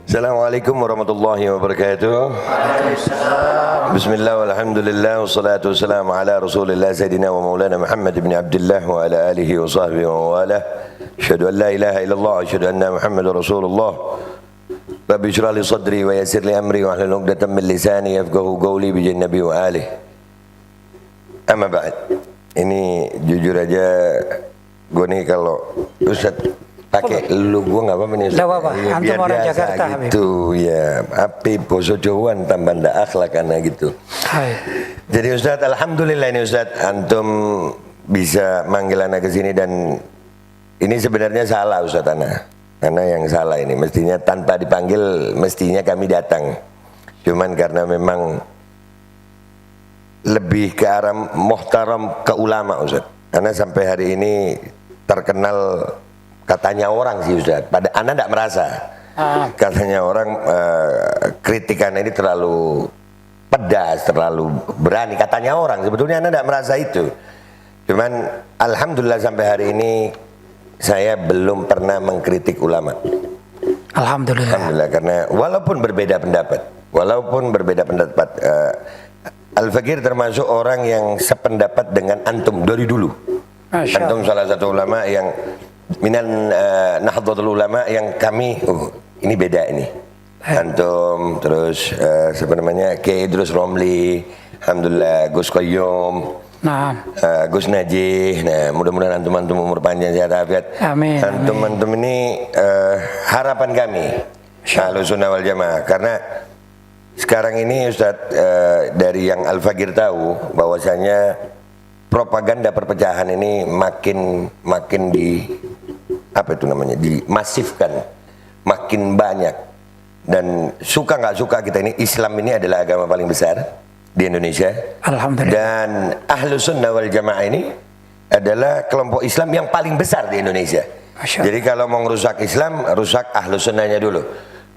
Assalamualaikum warahmatullahi wabarakatuh. Bismillah walhamdulillah wassalatu wassalamu ala rasulillah sayyidina wa maulana Muhammad ibn Abdullah wa ala alihi wa sahbihi wa wala. Asyhadu an la ilaha illallah wa asyhadu anna Muhammadar Rasulullah. Rabbi shrah li sadri wa yassir li amri wa hlul 'uqdatam min lisani yafqahu qawli bi jannabi wa alihi. Amma ba'd. Ini jujur aja gue nih kalau Ustaz pakai lu gue nggak apa-apa nih. Nggak apa-apa, antum orang Jakarta gitu ya. Api boso Jawaan tambah ndak akhlak karena gitu. Hai. Jadi Ustaz, alhamdulillah ini Ustaz, antum bisa manggil anak ke sini dan ini sebenarnya salah Ustaz Ana. Karena yang salah ini mestinya tanpa dipanggil mestinya kami datang. Cuman karena memang lebih ke arah muhtaram ke ulama Ustaz. Karena sampai hari ini terkenal katanya orang sih Ustaz, pada Anda tidak merasa katanya orang kritikan ini terlalu pedas, terlalu berani katanya orang, sebetulnya Anda tidak merasa itu. Cuman alhamdulillah sampai hari ini saya belum pernah mengkritik ulama. Alhamdulillah karena walaupun berbeda pendapat Al-Fakir termasuk orang yang sependapat dengan antum dari dulu. Antum salah satu ulama yang minan Nahdlatul Ulama yang kami ini beda ini. Antum terus siapa namanya Kiai Idrus Romli, alhamdulillah Gus Qayyum, Gus Najih. Nah, mudah-mudahan antum umur panjang sehat afiat. Amin. Antum ini harapan kami Ahlussunnah wal Jamaah, karena sekarang ini Ustaz dari yang Al-Fakir tahu bahwasanya propaganda perpecahan ini makin di apa itu namanya dimasifkan, makin banyak, dan suka nggak suka kita ini Islam ini adalah agama paling besar di Indonesia. Alhamdulillah. Dan Ahlussunnah wal Jamaah ini adalah kelompok Islam yang paling besar di Indonesia. Jadi kalau mau merusak Islam, rusak Ahlussunnahnya dulu.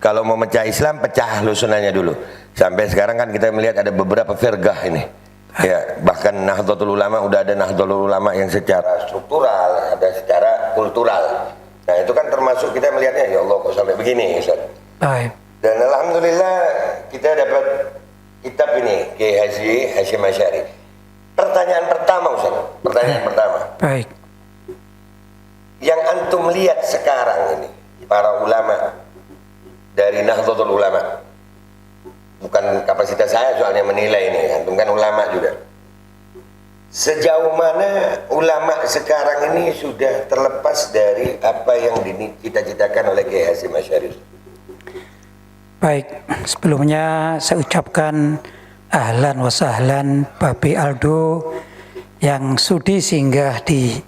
Kalau mau mecah Islam, pecah Ahlussunnahnya dulu. Sampai sekarang kan kita melihat ada beberapa firqah ini. Ya, bahkan Nahdlatul Ulama udah ada Nahdlatul Ulama yang secara struktural, ada secara kultural. Nah, itu kan termasuk kita melihatnya, ya Allah kok sampai begini, Ustaz. Dan alhamdulillah kita dapat kitab ini, Kiai Haji Hasyim Asy'ari. Pertanyaan pertama, Ustaz. Pertama. Baik. Yang antum lihat sekarang ini, para ulama dari Nahdlatul Ulama. Bukan kapasitas saya soalnya menilai ini, antum kan ulama juga. Sejauh mana ulama sekarang ini sudah terlepas dari apa yang dicita-citakan oleh Kiai Hasyim Asy'ari? Baik, sebelumnya saya ucapkan ahlan wa sahlan Babi Aldo yang sudi singgah di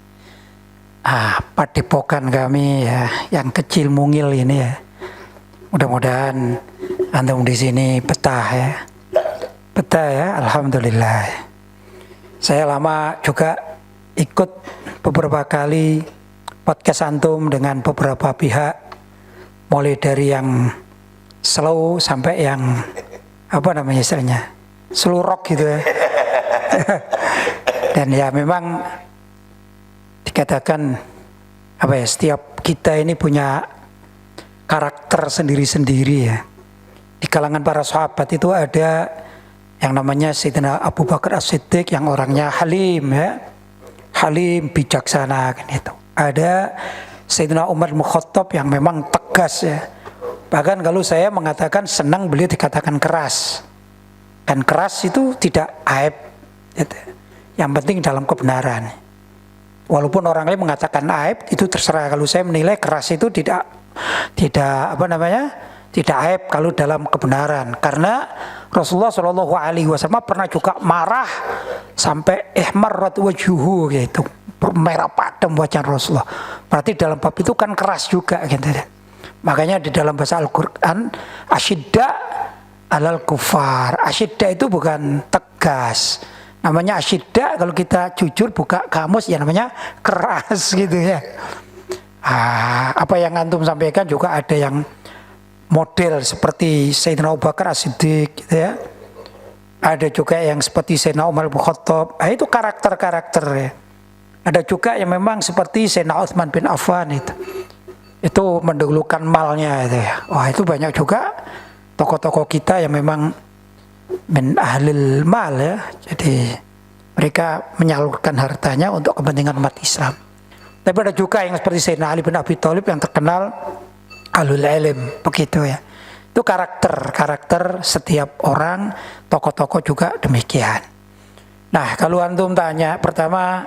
padepokan kami ya, yang kecil mungil ini ya. Mudah-mudahan antum di sini betah ya, alhamdulillah. Saya lama juga ikut beberapa kali podcast antum dengan beberapa pihak, mulai dari yang slow sampai yang apa namanya istilahnya, slow rock gitu ya. Dan ya memang dikatakan apa ya, setiap kita ini punya karakter sendiri-sendiri ya. Di kalangan para sahabat itu ada yang namanya Sayyidina Abu Bakar As-Siddiq yang orangnya halim ya. Halim, bijaksana kan itu. Ada Sayyidina Umar bin Khattab yang memang tegas ya. Bahkan kalau saya mengatakan senang beliau dikatakan keras. Dan keras itu tidak aib gitu. Yang penting dalam kebenaran. Walaupun orang lain mengatakan aib, itu terserah. Kalau saya menilai keras itu tidak aib kalau dalam kebenaran, karena Rasulullah SAW pernah juga marah sampai ihmarrat wajhuhu gitu, merah padam wajah Rasulullah. Berarti dalam bab itu kan keras juga gitu. Makanya di dalam bahasa Al-Quran asyidda alal kufar, asyidda itu bukan tegas, namanya asyidda. Kalau kita jujur buka kamus ya namanya keras gitu ya. Apa yang antum sampaikan juga ada yang model seperti Sayyidina Abu Bakar As-Siddiq gitu ya. Ada juga yang seperti Sayyidina Umar bin Khattab. Itu karakter-karakter ya. Ada juga yang memang seperti Sayyidina Utsman bin Affan itu. itu mendahulukan malnya itu ya. Wah itu banyak juga tokoh-tokoh kita yang memang min ahlil mal ya. Jadi mereka menyalurkan hartanya untuk kepentingan umat Islam. Tapi ada juga yang seperti Sayyidina Ali bin Abi Thalib yang terkenal ahlul ilm, begitu ya. Itu karakter setiap orang, tokoh-tokoh juga demikian. Nah, kalau antum tanya, pertama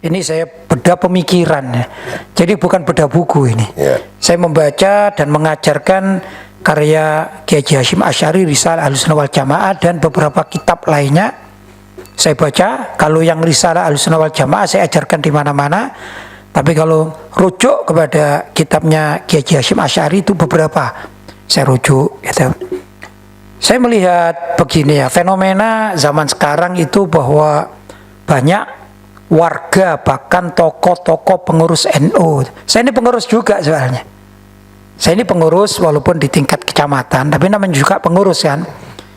ini saya bedah pemikiran ya. Jadi bukan bedah buku ini. Yeah. Saya membaca dan mengajarkan karya Kiai Haji Hashim Asy'ari, Risalah Ahlussunnah wal Jamaah dan beberapa kitab lainnya. Saya baca, kalau yang Risalah Ahlussunnah wal Jamaah saya ajarkan di mana-mana. Tapi kalau rujuk kepada kitabnya Kiai Haji Hashim Asy'ari itu beberapa saya rujuk gitu. Saya melihat begini ya, fenomena zaman sekarang itu bahwa banyak warga bahkan tokoh-tokoh pengurus NU. Saya ini pengurus juga soalnya. Saya ini pengurus walaupun di tingkat kecamatan, tapi namanya juga pengurus kan.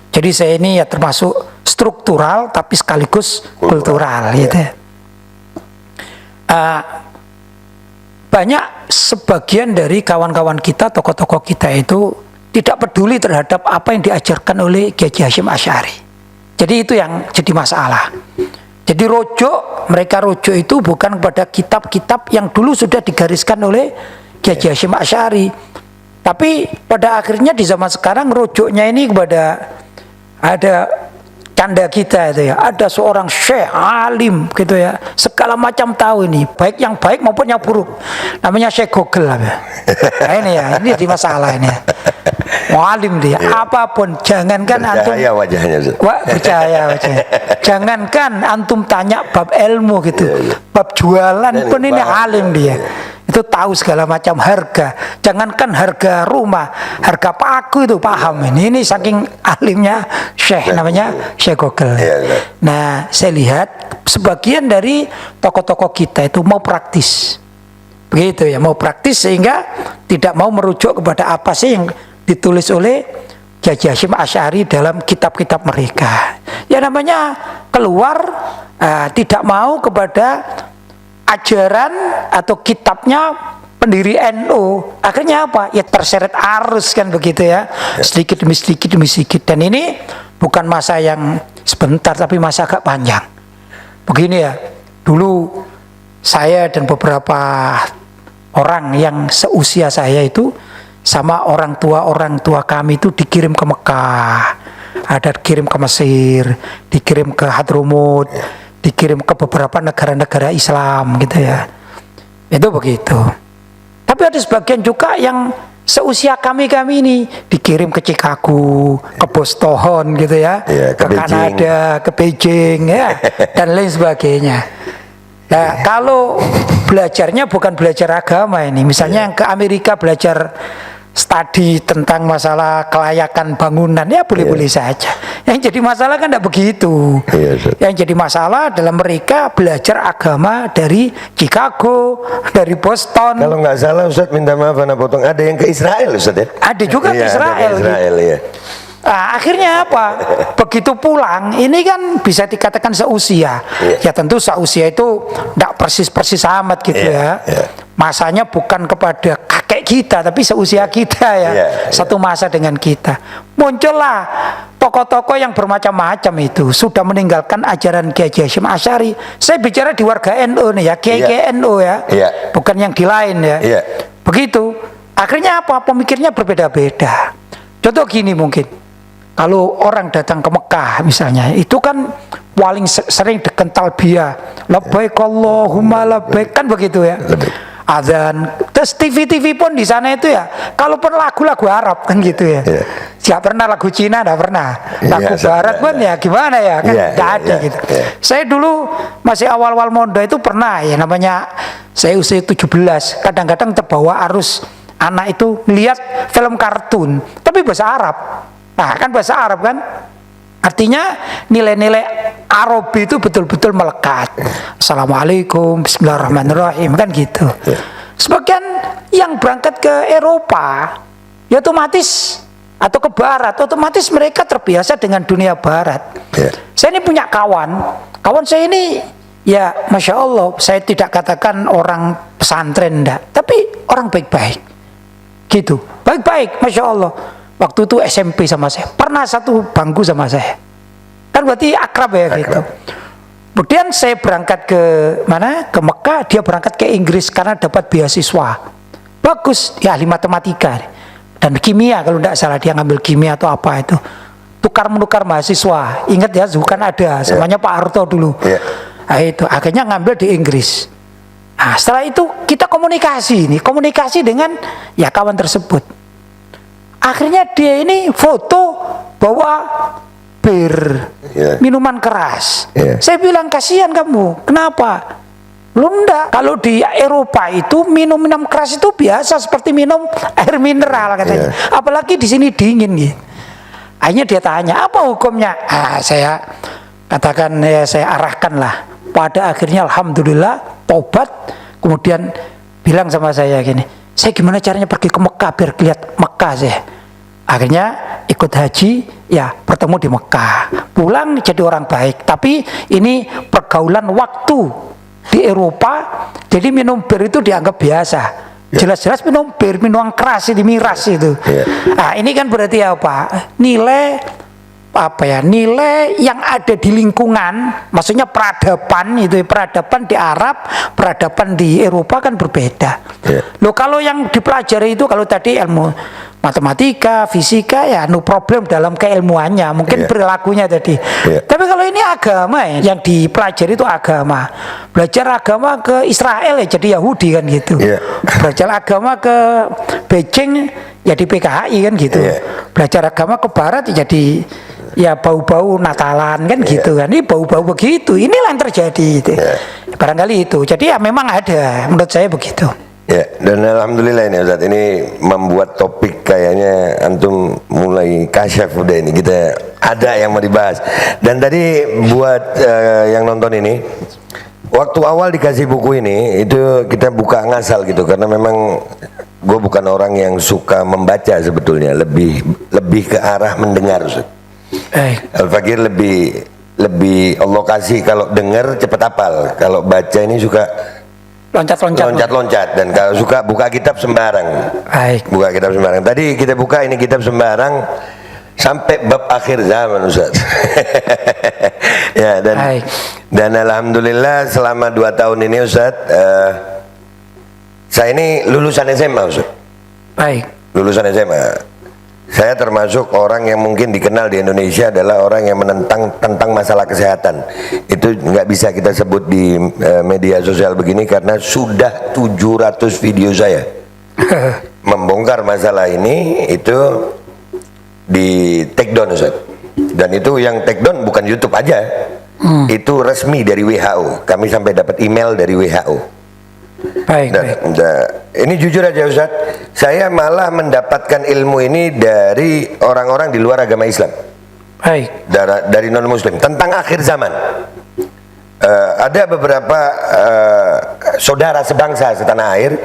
Jadi saya ini ya termasuk struktural tapi sekaligus kultural gitu. Banyak sebagian dari kawan-kawan kita, tokoh-tokoh kita itu tidak peduli terhadap apa yang diajarkan oleh Kiai Haji Hashim Asy'ari. Jadi itu yang jadi masalah. Jadi mereka rujuk itu bukan kepada kitab-kitab yang dulu sudah digariskan oleh Kiai Haji Hashim Asy'ari. Tapi pada akhirnya di zaman sekarang rujuknya ini kepada ada canda kita itu ya, ada seorang syekh alim gitu ya, segala macam tahu ini, baik yang baik maupun yang buruk, namanya Syekh Google lah ya. Nah ini ya, ini di masalah ini ya. Alim dia, apapun, jangankan antum wajahnya, bercahaya wajahnya. Jangankan antum tanya bab ilmu gitu, bab jualan pun ini alim dia. Itu tahu segala macam harga. Jangankan harga rumah, harga paku itu paham ini. Ini saking alimnya Syekh, namanya Syekh Google. Nah, saya lihat sebagian dari tokoh-tokoh kita itu mau praktis. Begitu ya, mau praktis sehingga tidak mau merujuk kepada apa sih yang ditulis oleh Kiai Haji Hashim Asy'ari dalam kitab-kitab mereka. Ya namanya keluar tidak mau kepada ajaran atau kitabnya pendiri NU. Akhirnya apa? Ya terseret arus kan begitu ya. Sedikit demi sedikit demi sedikit. Dan ini bukan masa yang sebentar tapi masa agak panjang. Begini ya. Dulu saya dan beberapa orang yang seusia saya itu sama orang tua kami itu dikirim ke Mekah. Ada dikirim ke Mesir, dikirim ke Hadramut, dikirim ke beberapa negara-negara Islam gitu ya. Itu begitu. Tapi ada sebagian juga yang seusia kami ini dikirim ke Chicago, ke Boston gitu ya, ke Kanada, ke Beijing ya, dan lain sebagainya. Nah, kalau belajarnya bukan belajar agama ini, misalnya yang ke Amerika belajar studi tentang masalah kelayakan bangunan, ya boleh-boleh saja. Yang jadi masalah kan tidak begitu. Yang jadi masalah dalam mereka belajar agama dari Chicago, dari Boston. Kalau nggak salah Ustadz, minta maaf anak potong, ada yang ke Israel Ustadz ya? Ada juga ke Israel. Ya. Nah, akhirnya apa? Begitu pulang, ini kan bisa dikatakan seusia. Ya tentu seusia itu tidak persis amat gitu ya. Masanya bukan kepada kakek kita, tapi seusia kita ya. Satu masa dengan kita. Muncullah tokoh-tokoh yang bermacam-macam itu sudah meninggalkan ajaran Kiai Haji Hashim Asy'ari. Saya bicara di warga NU nih ya, Kiai NU ya. Bukan yang di lain ya. Begitu. Akhirnya apa? Pemikirnya berbeda-beda. Contoh gini mungkin. Kalau orang datang ke Mekah misalnya, itu kan paling sering dengan talbiyah, labbaik Allahumma labbaik, kan begitu ya. Adzan, terus TV pun di sana itu ya, kalaupun lagu-lagu Arab kan gitu ya. Siapa pernah lagu Cina, enggak pernah. Lagu Barat pun ya gimana ya, kan enggak ada gitu. Saya dulu masih awal-awal mondok itu pernah ya, namanya saya usia 17, kadang-kadang terbawa arus anak itu melihat film kartun, tapi bahasa Arab. Nah kan bahasa Arab kan, artinya nilai-nilai Arabi itu betul-betul melekat. Assalamualaikum, bismillahirrahmanirrahim, kan gitu. Sebagian yang berangkat ke Eropa, ya otomatis, atau ke Barat, otomatis mereka terbiasa dengan dunia Barat. Saya ini punya kawan saya ini Ya, Masya Allah, saya tidak katakan orang pesantren enggak, tapi orang baik-baik. Gitu, baik-baik, Masya Allah. Waktu itu SMP sama saya, pernah satu bangku sama saya. Kan berarti akrab ya gitu. Kemudian saya berangkat ke mana? Ke Mekah, dia berangkat ke Inggris karena dapat beasiswa. Bagus, ya ahli matematika. Dan kimia kalau tidak salah, dia ngambil kimia atau apa itu. Tukar-menukar mahasiswa. Ingat ya, bukan ada, namanya Pak Harto dulu. Nah, itu akhirnya ngambil di Inggris. Nah, setelah itu kita komunikasi dengan ya kawan tersebut. Akhirnya dia ini foto bawa bir, minuman keras. Saya bilang kasihan kamu, kenapa? Lu enggak, kalau di Eropa itu minum keras itu biasa seperti minum air mineral katanya. Apalagi di sini dingin gitu. Akhirnya dia tanya, apa hukumnya? Saya katakan ya, saya arahkan lah. Pada akhirnya alhamdulillah tobat, kemudian bilang sama saya gini, saya gimana caranya pergi ke Mekah biar lihat Mekah saya. Akhirnya ikut haji, ya bertemu di Mekah, pulang jadi orang baik. Tapi ini pergaulan waktu di Eropa, jadi minum bir itu dianggap biasa. Jelas-jelas minum bir, minuman keras ini miras itu. Nah ini kan berarti apa? Nilai yang ada di lingkungan, maksudnya peradaban itu, peradaban di Arab, peradaban di Eropa kan berbeda. Loh kalau yang dipelajari itu, kalau tadi ilmu matematika, fisika ya no problem dalam keilmuannya, mungkin perilakunya tadi. Tapi kalau ini agama ya, yang dipelajari itu agama. Belajar agama ke Israel ya jadi Yahudi kan gitu. Belajar agama ke Beijing ya di PKHI kan gitu. Belajar agama ke Barat ya jadi ya bau-bau Natalan kan gitu kan. Ini bau-bau begitu, inilah yang terjadi gitu. Barangkali itu, jadi ya memang ada, menurut saya begitu. Ya, dan alhamdulillah ini Ustaz, ini membuat topik kayaknya antum mulai kasyaf udah ini, kita ada yang mau dibahas. Dan tadi buat yang nonton ini, waktu awal dikasih buku ini, itu kita buka ngasal gitu, karena memang gue bukan orang yang suka membaca sebetulnya, lebih ke arah mendengar Ustaz. Al-Fakir lebih Allah kasih, kalau dengar cepat hafal, kalau baca ini suka loncat-loncat, dan kalau suka buka kitab sembarang. Buka kitab sembarang. Tadi kita buka ini kitab sembarang sampai bab akhir zaman Ustaz. Ya, dan alhamdulillah selama 2 tahun ini Ustaz, saya ini lulusan SMA Ustaz. Lulusan SMA. Saya termasuk orang yang mungkin dikenal di Indonesia adalah orang yang menentang tentang masalah kesehatan. Itu nggak bisa kita sebut di media sosial begini karena sudah 700 video saya membongkar masalah ini, itu di take down Ustaz. Dan itu yang take down bukan YouTube aja, itu resmi dari WHO. Kami sampai dapat email dari WHO. Ini jujur aja Ustaz, saya malah mendapatkan ilmu ini dari orang-orang di luar agama Islam, dari non muslim, tentang akhir zaman. Ada beberapa saudara sebangsa setanah air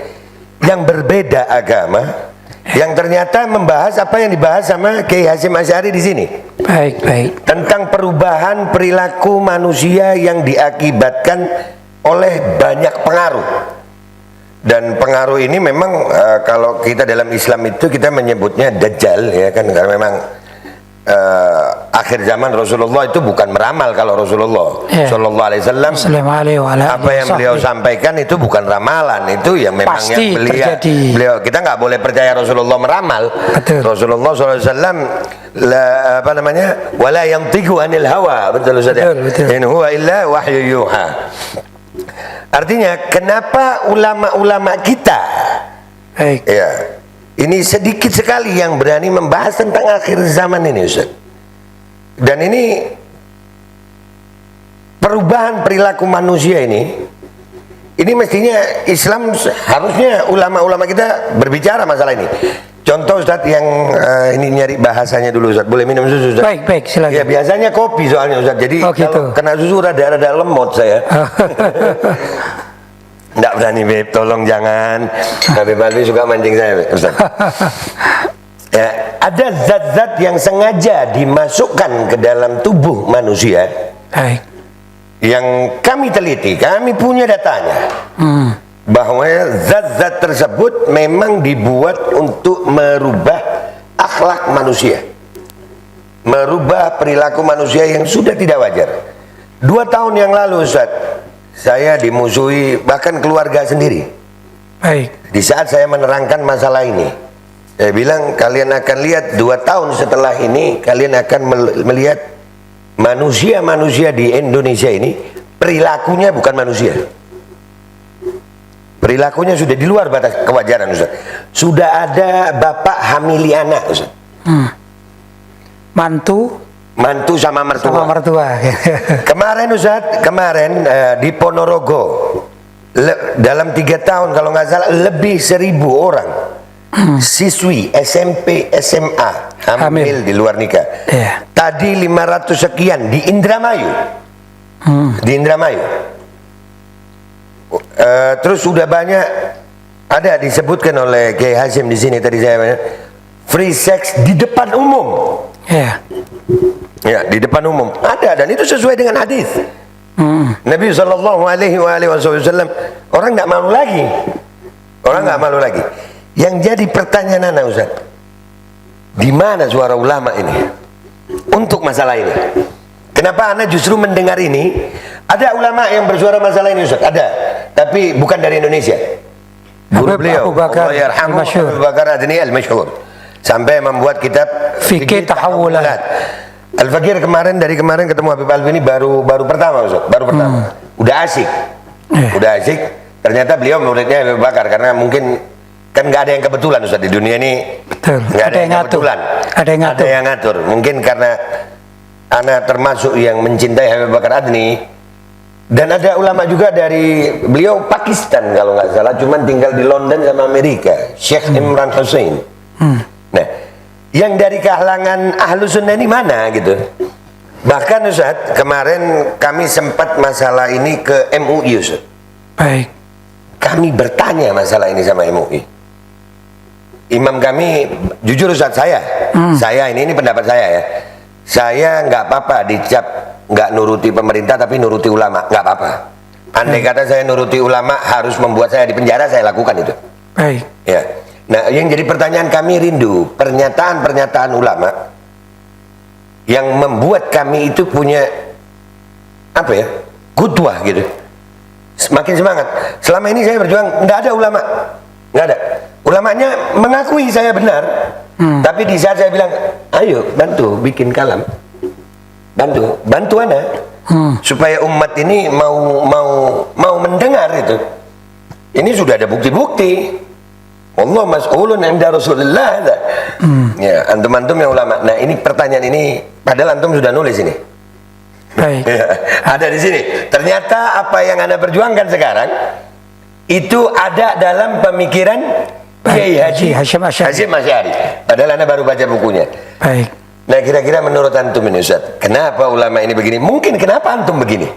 yang berbeda agama, yang ternyata membahas apa yang dibahas sama Kiai Hasyim Asy'ari di sini. Tentang perubahan perilaku manusia yang diakibatkan oleh banyak pengaruh. Dan pengaruh ini memang kalau kita dalam Islam itu kita menyebutnya Dajjal ya kan, karena memang akhir zaman Rasulullah itu bukan meramal. Kalau Rasulullah Sallallahu Alaihi Wasallam apa yang beliau sampaikan itu bukan ramalan, itu ya memang yang beliau, kita nggak boleh percaya Rasulullah meramal. Rasulullah Sallallahu Alaihi Wasallam apa namanya, wala yantiqu anil hawa, betul Ustaz ya, in huwa illa wahyu yuha. Artinya kenapa ulama-ulama kita ya ini sedikit sekali yang berani membahas tentang akhir zaman ini Ustaz. Dan ini perubahan perilaku manusia ini mestinya Islam, harusnya ulama-ulama kita berbicara masalah ini. Contoh Ustaz yang ini nyari bahasanya dulu Ustaz. Boleh minum susu Ustaz? Baik, silakan. Ya biasanya kopi soalnya Ustaz. Jadi kalau kena susu rada lemot saya. Nggak berani Beb, tolong jangan. Habib Alwi suka mancing saya Ustaz. Ya, ada zat-zat yang sengaja dimasukkan ke dalam tubuh manusia yang kami teliti, kami punya datanya, bahwa zat-zat tersebut memang dibuat untuk merubah akhlak manusia, merubah perilaku manusia yang sudah tidak wajar. 2 tahun yang lalu, Ustaz, saya dimusuhi bahkan keluarga sendiri. Baik. Di saat saya menerangkan masalah ini, saya bilang kalian akan lihat 2 tahun setelah ini, kalian akan melihat manusia-manusia di Indonesia ini perilakunya bukan manusia. Perilakunya sudah di luar batas kewajaran, Ustaz. Sudah ada bapak hamili anak, Ustaz. Mantu sama mertua. Sama mertua. Kemarin, Ustaz, di Ponorogo, dalam 3 tahun kalau nggak salah lebih 1.000 orang siswi SMP SMA hamil di luar nikah. Tadi 500 sekian di Indramayu. Di Indramayu. Terus sudah banyak, ada disebutkan oleh Kiai Hashim di sini tadi saya, free sex di depan umum. Ya, di depan umum ada, dan itu sesuai dengan hadis. Nabi Shallallahu Alaihi Wasallam, orang nggak malu lagi, Yang jadi pertanyaan anak, Ustaz, di mana suara ulama ini untuk masalah ini? Kenapa anak justru mendengar ini? Ada ulama yang bersuara masalah ini, Ustaz, ada, tapi bukan dari Indonesia. Guru beliau, Abu Bakar Abu Bakar Adni al-Masyhur, sampai membuat kitab Fikih Tahawulat. Al-Fakir kemarin ketemu Habib Alwi ini baru pertama, Ustaz, udah asik. Ternyata beliau muridnya Habib Bakar, karena mungkin kan nggak ada yang kebetulan, Ustaz, di dunia ini. Nggak ada yang kebetulan, ada yang ngatur. Mungkin karena anak termasuk yang mencintai Habib Bakar Adni, dan ada ulama juga dari beliau Pakistan kalau nggak salah, cuman tinggal di London sama Amerika, Syekh Imran Hussein. Nah, yang dari kalangan ahlu sunnah ini mana gitu. Bahkan, Ustaz, kemarin kami sempat masalah ini ke MUI, Ustaz. Baik. Kami bertanya masalah ini sama MUI. Imam kami, jujur, Ustaz, saya ini pendapat saya ya. Saya nggak apa-apa dicap nggak nuruti pemerintah tapi nuruti ulama, nggak apa-apa. Andai kata saya nuruti ulama harus membuat saya di penjara, saya lakukan itu. Baik. Ya. Nah, yang jadi pertanyaan kami rindu pernyataan-pernyataan ulama yang membuat kami itu punya qudwah gitu. Semakin semangat. Selama ini saya berjuang, nggak ada ulama, nggak ada. Ulamanya mengakui saya benar, tapi di saat saya bilang, ayo bantu bikin kalam, bantu anak, supaya umat ini mau mendengar itu. Ini sudah ada bukti-bukti. Allah mas'ulun inda Rasulullah. Ya, antum-antum yang ulama. Nah, ini pertanyaan ini padahal antum sudah nulis ini. Baik. Ada di sini. Ternyata apa yang Anda perjuangkan sekarang itu ada dalam pemikiran Kiai Haji Hashim Asy'ari. Padahal Anda baru baca bukunya. Baik. Nah, kira-kira menurut antum ini, Ustaz, kenapa ulama ini begini? Mungkin kenapa antum begini?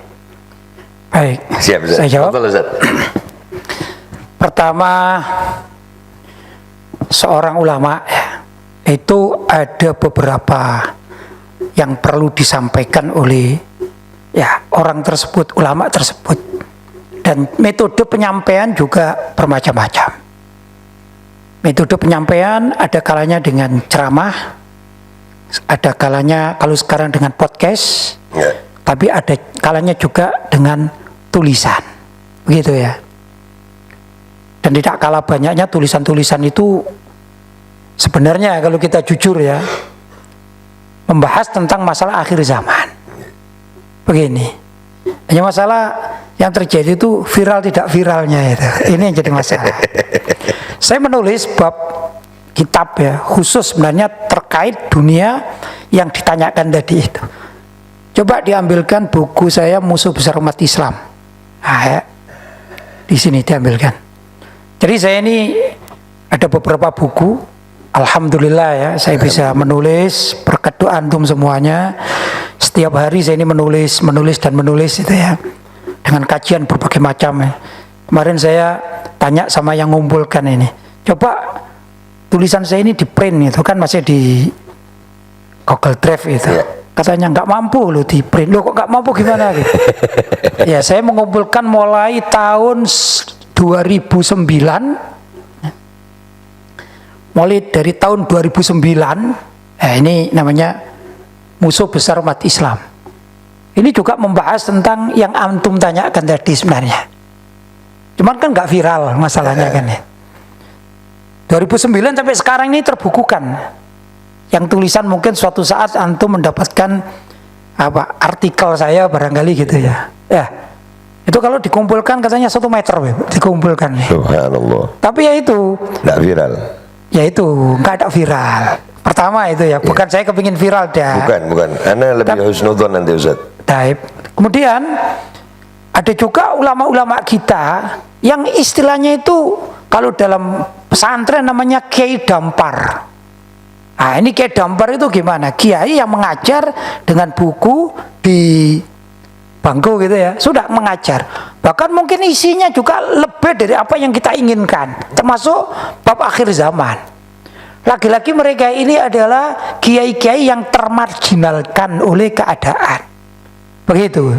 Baik. Siap, Ustaz. Saya jawab. Betul, Ustaz. Pertama, seorang ulama itu ada beberapa yang perlu disampaikan oleh orang tersebut, ulama tersebut, dan metode penyampaian juga bermacam-macam. Metode penyampaian ada kalanya dengan ceramah, ada kalanya kalau sekarang dengan podcast, tapi ada kalanya juga dengan tulisan, begitu ya. Dan tidak kalah banyaknya tulisan-tulisan itu sebenarnya kalau kita jujur ya, membahas tentang masalah akhir zaman. Begini, hanya masalah yang terjadi itu viral tidak viralnya itu. Ini yang jadi masalah. Saya menulis bab kitab ya, khusus sebenarnya terkait dunia yang ditanyakan tadi itu. Coba diambilkan buku saya Musuh Besar Umat Islam. Nah, ya, di sini diambilkan. Jadi saya ini ada beberapa buku, alhamdulillah ya, saya bisa menulis berkat doa antum semuanya. Setiap hari saya ini menulis itu ya, dengan kajian berbagai macam ya. Kemarin saya tanya sama yang ngumpulkan ini, coba tulisan saya ini di print itu kan masih di Google Drive itu. Katanya nggak mampu loh di print. Loh kok nggak mampu gimana gitu? Ya saya mengumpulkan mulai tahun 2009. Mulai dari tahun 2009. Ini namanya Musuh Besar Umat Islam. Ini juga membahas tentang yang antum tanyakan tadi sebenarnya. Cuman kan nggak viral masalahnya kan ya. 2009 sampai sekarang ini terbukukan. Yang tulisan mungkin suatu saat antum mendapatkan artikel saya barangkali gitu ya. Ya, itu kalau dikumpulkan katanya 1 meter dikumpulkan. Subhanallah. Tapi ya itu. Nggak viral. Ya itu nggak ada viral. Pertama itu ya, bukan saya kepingin viral dah. Bukan. Ana lebih husnudzon nanti Ustaz. Taib. Kemudian ada juga ulama-ulama kita yang istilahnya itu kalau dalam pesantren namanya kiai dampar. Nah ini kiai dampar itu gimana? Kiai yang mengajar dengan buku di bangku gitu ya, sudah mengajar. Bahkan mungkin isinya juga lebih dari apa yang kita inginkan, termasuk bab akhir zaman. Lagi-lagi mereka ini adalah kiai-kiai yang termarginalkan oleh keadaan. Begitu.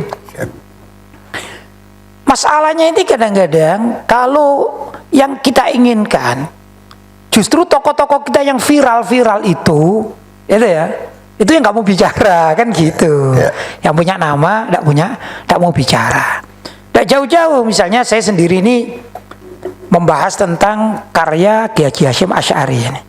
Masalahnya ini kadang-kadang kalau yang kita inginkan justru tokoh-tokoh kita yang viral-viral itu ya, itu yang nggak mau bicara kan gitu. Yang punya nama nggak mau bicara. Nggak jauh-jauh misalnya saya sendiri ini membahas tentang karya Kiai Haji Hasyim Asy'ari ini.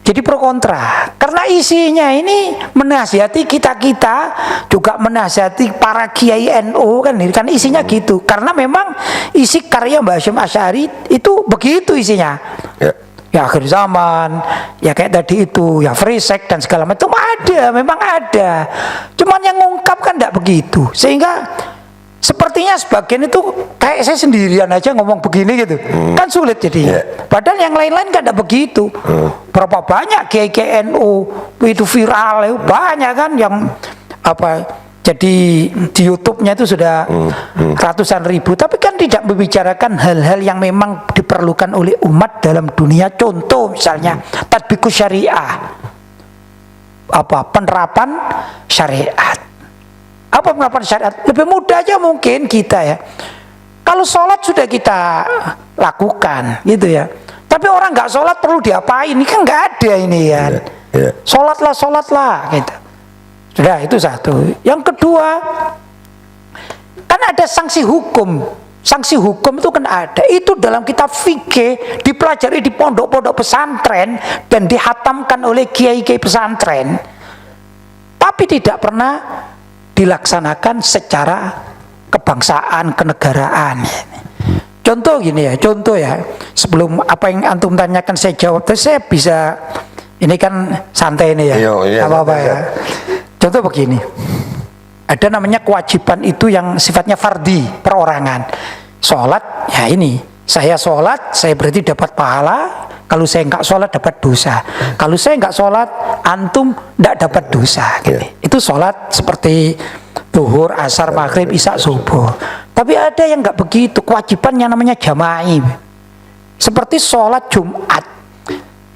Jadi pro kontra, karena isinya ini menasihati kita-kita, juga menasihati para kiai NU kan isinya gitu. Karena memang isi karya Mbah Hasyim Asy'ari itu begitu isinya. Ya akhir zaman, ya kayak tadi itu, ya free sex dan segala macam memang ada. Cuman yang ngungkap kan tidak begitu, sehingga sepertinya sebagian itu kayak saya sendirian aja ngomong begini gitu, kan sulit jadinya. Padahal yang lain-lain kan tidak begitu. Berapa banyak kiai NU itu viral, banyak kan yang jadi di YouTube-nya itu sudah ratusan ribu, tapi kan tidak membicarakan hal-hal yang memang diperlukan oleh umat dalam dunia. Contoh misalnya tatbikus syariah, penerapan syariat. Apa penerapan syariat? Lebih mudah aja mungkin kita ya. Kalau sholat sudah kita lakukan gitu ya. Tapi orang nggak sholat perlu diapain? Ini kan nggak ada ini ya. Sholatlah gitu. Sudah itu satu. Yang kedua, kan ada sanksi hukum. Sanksi hukum itu kan ada. Itu dalam kitab fikih dipelajari di pondok-pondok pesantren dan dihatamkan oleh kiai-kiai pesantren. Tapi tidak pernah dilaksanakan secara kebangsaan, kenegaraan. Contoh gini ya, sebelum apa yang antum tanyakan saya jawab, terus saya bisa, ini kan santai ini ya, apa-apa ya. Contoh begini, ada namanya kewajiban itu yang sifatnya fardhi, perorangan. Sholat, ya ini, saya sholat, saya berarti dapat pahala. Kalau saya nggak sholat dapat dosa. Kalau saya nggak sholat, antum nggak dapat dosa. Gitu. Itu sholat seperti zuhur, asar, maghrib, isya, subuh. Tapi ada yang nggak begitu. Kewajiban yang namanya jama'i. Seperti sholat Jumat.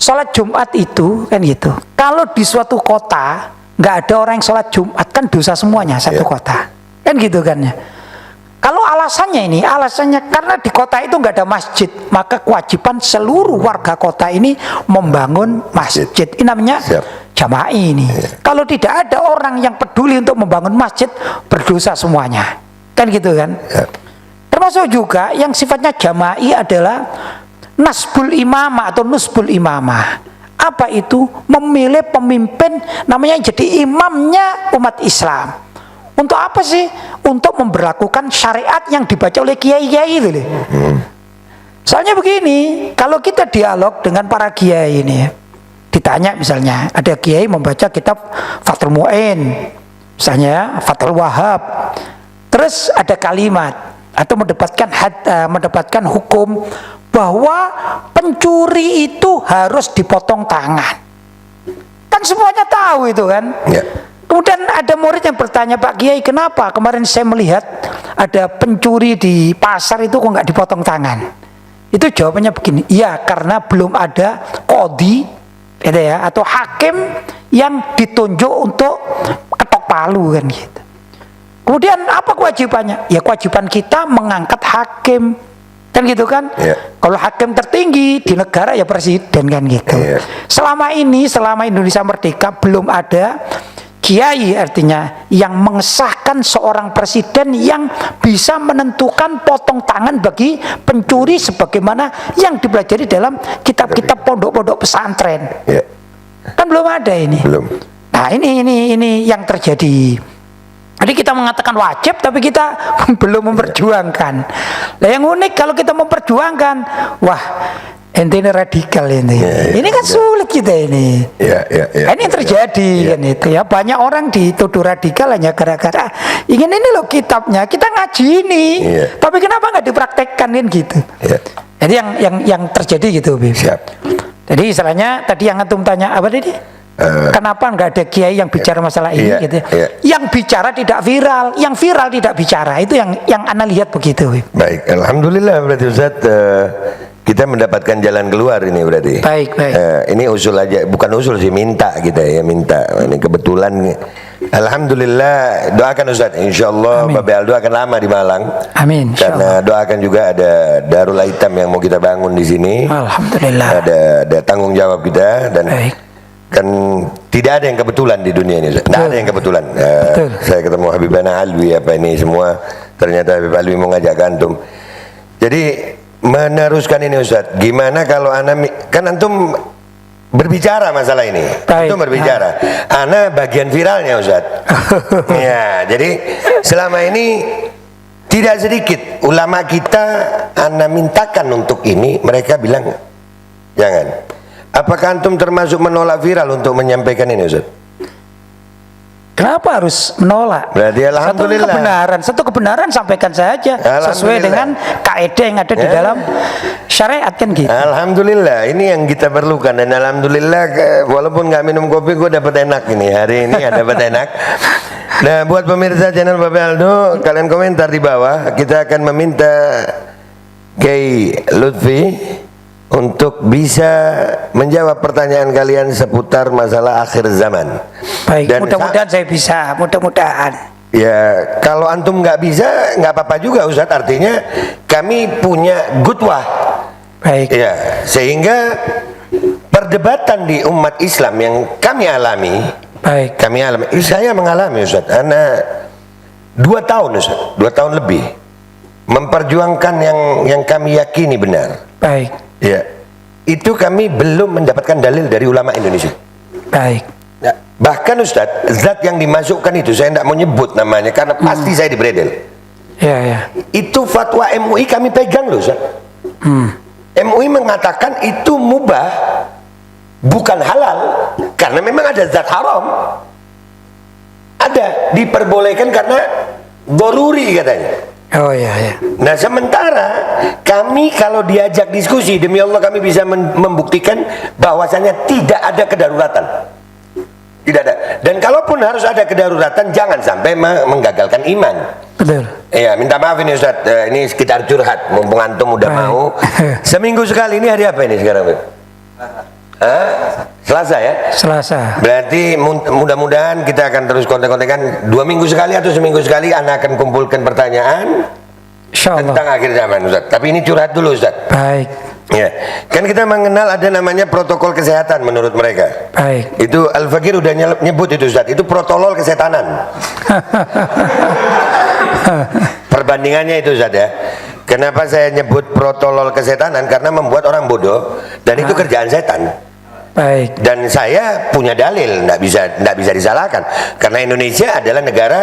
Sholat Jumat itu kan gitu. Kalau di suatu kota nggak ada orang yang sholat Jumat, kan dosa semuanya satu kota. Kan gitu kan ya. Kalau alasannya karena di kota itu nggak ada masjid, maka kewajiban seluruh warga kota ini membangun masjid. Ini namanya jama'i ini. Kalau tidak ada orang yang peduli untuk membangun masjid, berdosa semuanya. Kan gitu kan? Termasuk juga yang sifatnya jama'i adalah nasbul imamah atau nusbul imamah. Apa itu? Memilih pemimpin namanya jadi imamnya umat Islam. Untuk apa sih? Untuk memberlakukan syariat yang dibaca oleh kiai-kiai itu. Soalnya begini, kalau kita dialog dengan para kiai ini, ditanya misalnya, ada kiai membaca kitab Fathul Mu'in, misalnya Fathul Wahab, terus ada kalimat atau mendapatkan hukum bahwa pencuri itu harus dipotong tangan. Kan semuanya tahu itu kan? Kemudian ada murid yang bertanya, Pak Kiai, kenapa kemarin saya melihat ada pencuri di pasar itu kok nggak dipotong tangan? Itu jawabannya begini, iya karena belum ada qadhi atau hakim yang ditunjuk untuk ketok palu kan gitu. Kemudian apa kewajibannya? Ya kewajiban kita mengangkat hakim kan gitu kan. Kalau hakim tertinggi di negara ya presiden kan gitu. Selama Indonesia merdeka belum ada kiai, artinya yang mengesahkan seorang presiden yang bisa menentukan potong tangan bagi pencuri sebagaimana yang dipelajari dalam kitab-kitab pondok-pondok pesantren. Kan belum ada ini. Belum. Nah ini yang terjadi. Jadi kita mengatakan wajib tapi kita belum memperjuangkan. Nah yang unik kalau kita memperjuangkan, wah ente ini radikal ini. Ini kan sulit kita ini. Ini yang terjadi kan itu ya. Banyak orang dituduh radikal hanya gara-gara ingin ini loh kitabnya. Kita ngaji ini. Tapi kenapa nggak dipraktekkan kan gitu. Jadi yang terjadi gitu, Bib. Jadi istilahnya tadi yang antum tanya apa tadi? Kenapa nggak ada kiai yang bicara masalah ini gitu? Yang bicara tidak viral, yang viral tidak bicara. Itu yang ana lihat begitu. Baik, alhamdulillah berarti Ustaz kita mendapatkan jalan keluar ini berarti. Baik. Ini usul aja, bukan usul sih, minta kita ya, minta. Ini kebetulan. Alhamdulillah, doakan Ustaz. Insyaallah Bapak Aldo akan lama di Malang. Amin. Karena doakan juga ada Darul Aitam yang mau kita bangun di sini. Alhamdulillah. Ada tanggung jawab kita dan. Baik. Kan tidak ada yang kebetulan di dunia ini. Tidak ada yang kebetulan. Saya ketemu Habibana Alwi apa ini semua. Ternyata Habib Alwi mau ngajak antum. Jadi meneruskan ini Ustaz. Gimana kalau kan antum berbicara masalah ini. Antum berbicara. Ana bagian viralnya Ustaz. Ya, jadi selama ini tidak sedikit ulama kita ana mintakan untuk ini, mereka bilang jangan. Apakah antum termasuk menolak viral untuk menyampaikan ini Ustaz? Kenapa harus menolak? Berarti alhamdulillah. Satu kebenaran sampaikan saja sesuai dengan kaidah yang ada di dalam syariat kan gitu. Alhamdulillah, ini yang kita perlukan dan alhamdulillah walaupun nggak minum kopi gue dapat enak ini hari ini dapat enak. Nah buat pemirsa channel Bapak Aldo, kalian komentar di bawah. Kita akan meminta Kiai Lutfi untuk bisa menjawab pertanyaan kalian seputar masalah akhir zaman. Baik, mudah-mudahan saya bisa, mudah-mudahan. Ya, kalau antum nggak bisa, nggak apa-apa juga Ustadz. Artinya kami punya gutwah. Baik. Ya, sehingga perdebatan di umat Islam yang kami alami, saya mengalami Ustadz. Anak 2 tahun Ustadz, 2 tahun lebih memperjuangkan yang kami yakini benar. Baik. Ya, itu kami belum mendapatkan dalil dari ulama Indonesia. Baik. Ya, bahkan Ustadz, zat yang dimasukkan itu saya tidak mau nyebut namanya karena pasti saya dibredel. Ya. Itu fatwa MUI kami pegang loh Ustadz. MUI mengatakan itu mubah, bukan halal, karena memang ada zat haram. Ada diperbolehkan karena doruri katanya. Oh ya. Nah sementara kami kalau diajak diskusi demi Allah kami bisa membuktikan bahwasanya tidak ada kedaruratan, tidak ada. Dan kalaupun harus ada kedaruratan jangan sampai menggagalkan iman. Betul. Iya, minta maaf ini Ustaz, ini sekitar curhat. Mumpung antum udah mau. Seminggu sekali ini hari apa ini sekarang? Selasa ya? Selasa. Berarti mudah-mudahan kita akan terus kontek-kontekan 2 minggu sekali atau seminggu sekali. Anda akan kumpulkan pertanyaan tentang akhir zaman Ustaz. Tapi ini curhat dulu Ustaz. Baik. Ya, kan kita mengenal ada namanya protokol kesehatan menurut mereka. Baik. Itu Al-Fakir udah nyebut itu Ustaz. Itu protokol kesehatanan. Perbandingannya itu Ustaz ya. Kenapa saya nyebut protokol kesehatanan? Karena membuat orang bodoh dan itu kerjaan setan. Baik. Dan saya punya dalil, nggak bisa disalahkan karena Indonesia adalah negara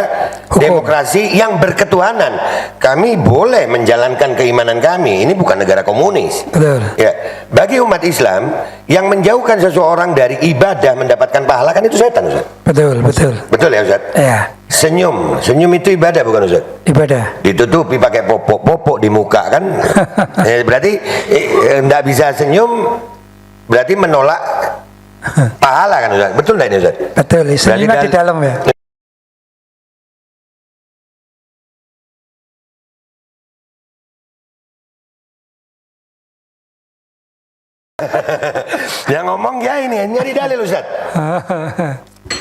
demokrasi yang berketuhanan. Kami boleh menjalankan keimanan kami. Ini bukan negara komunis. Betul. Ya, bagi umat Islam yang menjauhkan seseorang dari ibadah mendapatkan pahala kan itu setan Ustaz. Betul. Betul ya Ustaz? Iya. Senyum itu ibadah bukan Ustaz? Ibadah. Ditutupi pakai popok di muka kan? Berarti nggak bisa senyum. Berarti menolak pahala kan Ustaz? Betul tidak ini Ustaz? Betul, senyumnya di dalam ya. Yang ngomong ya ini nyari dalil Ustaz.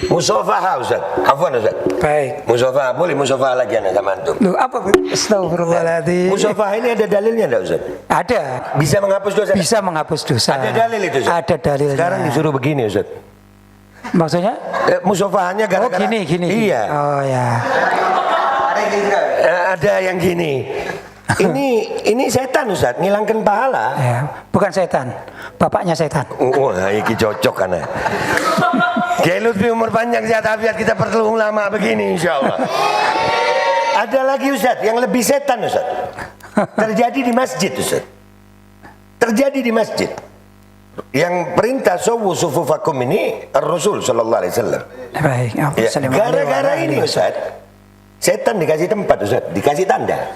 Musafaha Ustaz. Afwan Ustaz. Baik. Musafaha, boleh musafaha lagi anak sama antum. Loh, apa? Astagfirullahaladzim. Musafaha ini ada dalilnya enggak Ustaz? Ada. Bisa menghapus dosa? Bisa menghapus dosa. Ada dalil itu Ustaz? Ada dalilnya. Sekarang disuruh begini Ustaz. Maksudnya? Musafahanya gara-gara gini. Iya. Oh ya. Ada yang gini. Ini setan Ustaz, ngilangkan pahala. Ya, bukan setan. Bapaknya setan. Wah, ini cocok kan. Kiai Lutfi umur panjang sehat afiat, kita perlu ulama begini insyaallah. Ada lagi Ustaz yang lebih setan Ustaz. Terjadi di masjid Ustaz. Terjadi di masjid. Yang perintah sawu sufufakum ini Rasul sallallahu alaihi wasallam. Baik. Ya, gara-gara ini Ustaz, setan dikasih tempat Ustaz, dikasih tanda.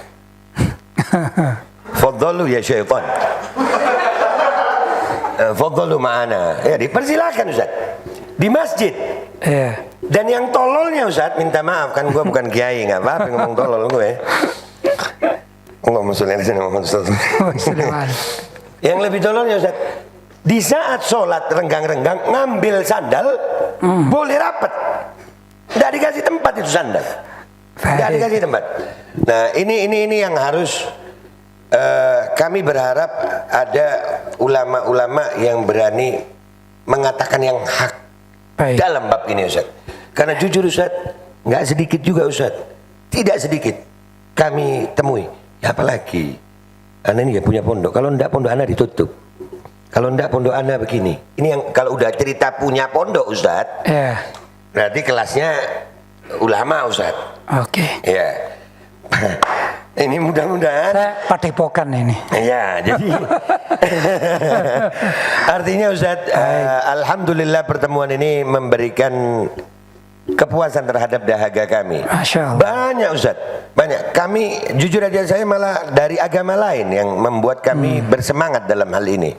Fadhalu ya syaitan. Fadhalu ma'ana. Ya, dipersilakan Ustaz. Di masjid. Iya. Dan yang tololnya Ustaz, minta maaf kan gua bukan kiai, enggak apa-apa ngomong tolol gue. Allahumma sholli ala sayyidina Muhammad sallallahu alaihi wasallam. Yang lebih tololnya Ustaz, di saat sholat renggang-renggang ngambil sandal boleh rapat, tidak dikasih tempat itu sandal, tidak dikasih tempat. Nah ini yang harus kami berharap ada ulama-ulama yang berani mengatakan yang hak dalam bab ini Ustaz. Karena jujur Ustaz, nggak sedikit juga Ustaz, tidak sedikit kami temui. Ya, apalagi Anda ini ya punya pondok, kalau tidak pondok Anda ditutup. Kalau ndak pondok Anda begini. Ini yang kalau udah cerita punya pondok Ustaz. Iya. Berarti kelasnya ulama Ustaz. Oke. Iya. Ini mudah-mudahan Saya padepokan ini. ya, jadi artinya Ustaz, alhamdulillah pertemuan ini memberikan kepuasan terhadap dahaga kami. Masya Allah. Banyak Ustaz, banyak. Kami jujur aja saya malah dari agama lain yang membuat kami bersemangat dalam hal ini.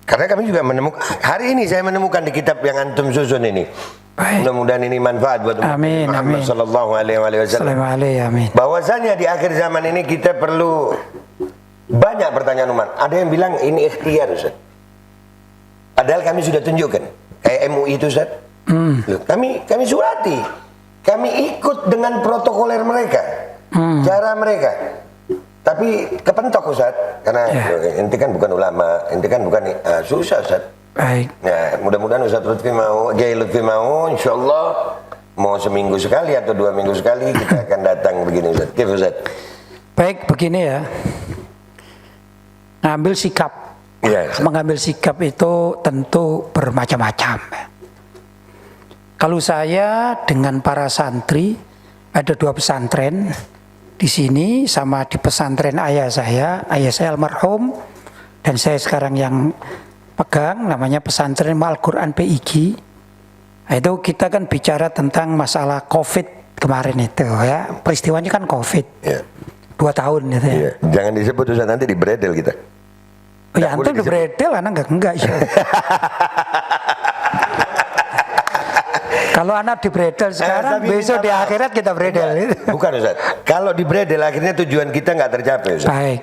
Karena kami juga menemukan, hari ini saya menemukan di kitab yang antum susun ini. Mudah-mudahan ini manfaat buat Amin, Muhammad amin. sallallahu alaihi wasallam. Amin. Bahwasanya di akhir zaman ini kita perlu banyak pertanyaan umat. Ada yang bilang ini ikhtiar Ustaz. Padahal kami sudah tunjukkan. Kayak MUI itu Ustaz. Loh, kami surati. Kami ikut dengan protokoler mereka. Cara mereka. Tapi kepentok Ustaz, karena inti kan bukan ulama, inti kan bukan susah Ustaz. Baik. Nah, mudah-mudahan Ustaz Lutfi mau, Kiai Lutfi mau, insyaallah mau seminggu sekali atau 2 minggu sekali kita akan datang begini Ustaz. Oke Ustaz. Baik, begini ya. Ngambil sikap. Iya. Mengambil sikap itu tentu bermacam-macam. Kalau saya dengan para santri, ada 2 pesantren di sini sama di pesantren ayah saya almarhum, dan saya sekarang yang pegang namanya pesantren Al-Quran PIG. Nah, itu kita kan bicara tentang masalah COVID kemarin itu ya, peristiwanya kan COVID. Ya. 2 tahun gitu ya. Iya. Jangan disebut Ustaz, nanti di bredel kita. Oh ya, antum di bredel anak enggak ya. Kalau anak di bredel sekarang, besok di akhirat kita bredel. Bukan Ustaz. Kalau di bredel akhirnya tujuan kita nggak tercapai Ustaz. Baik.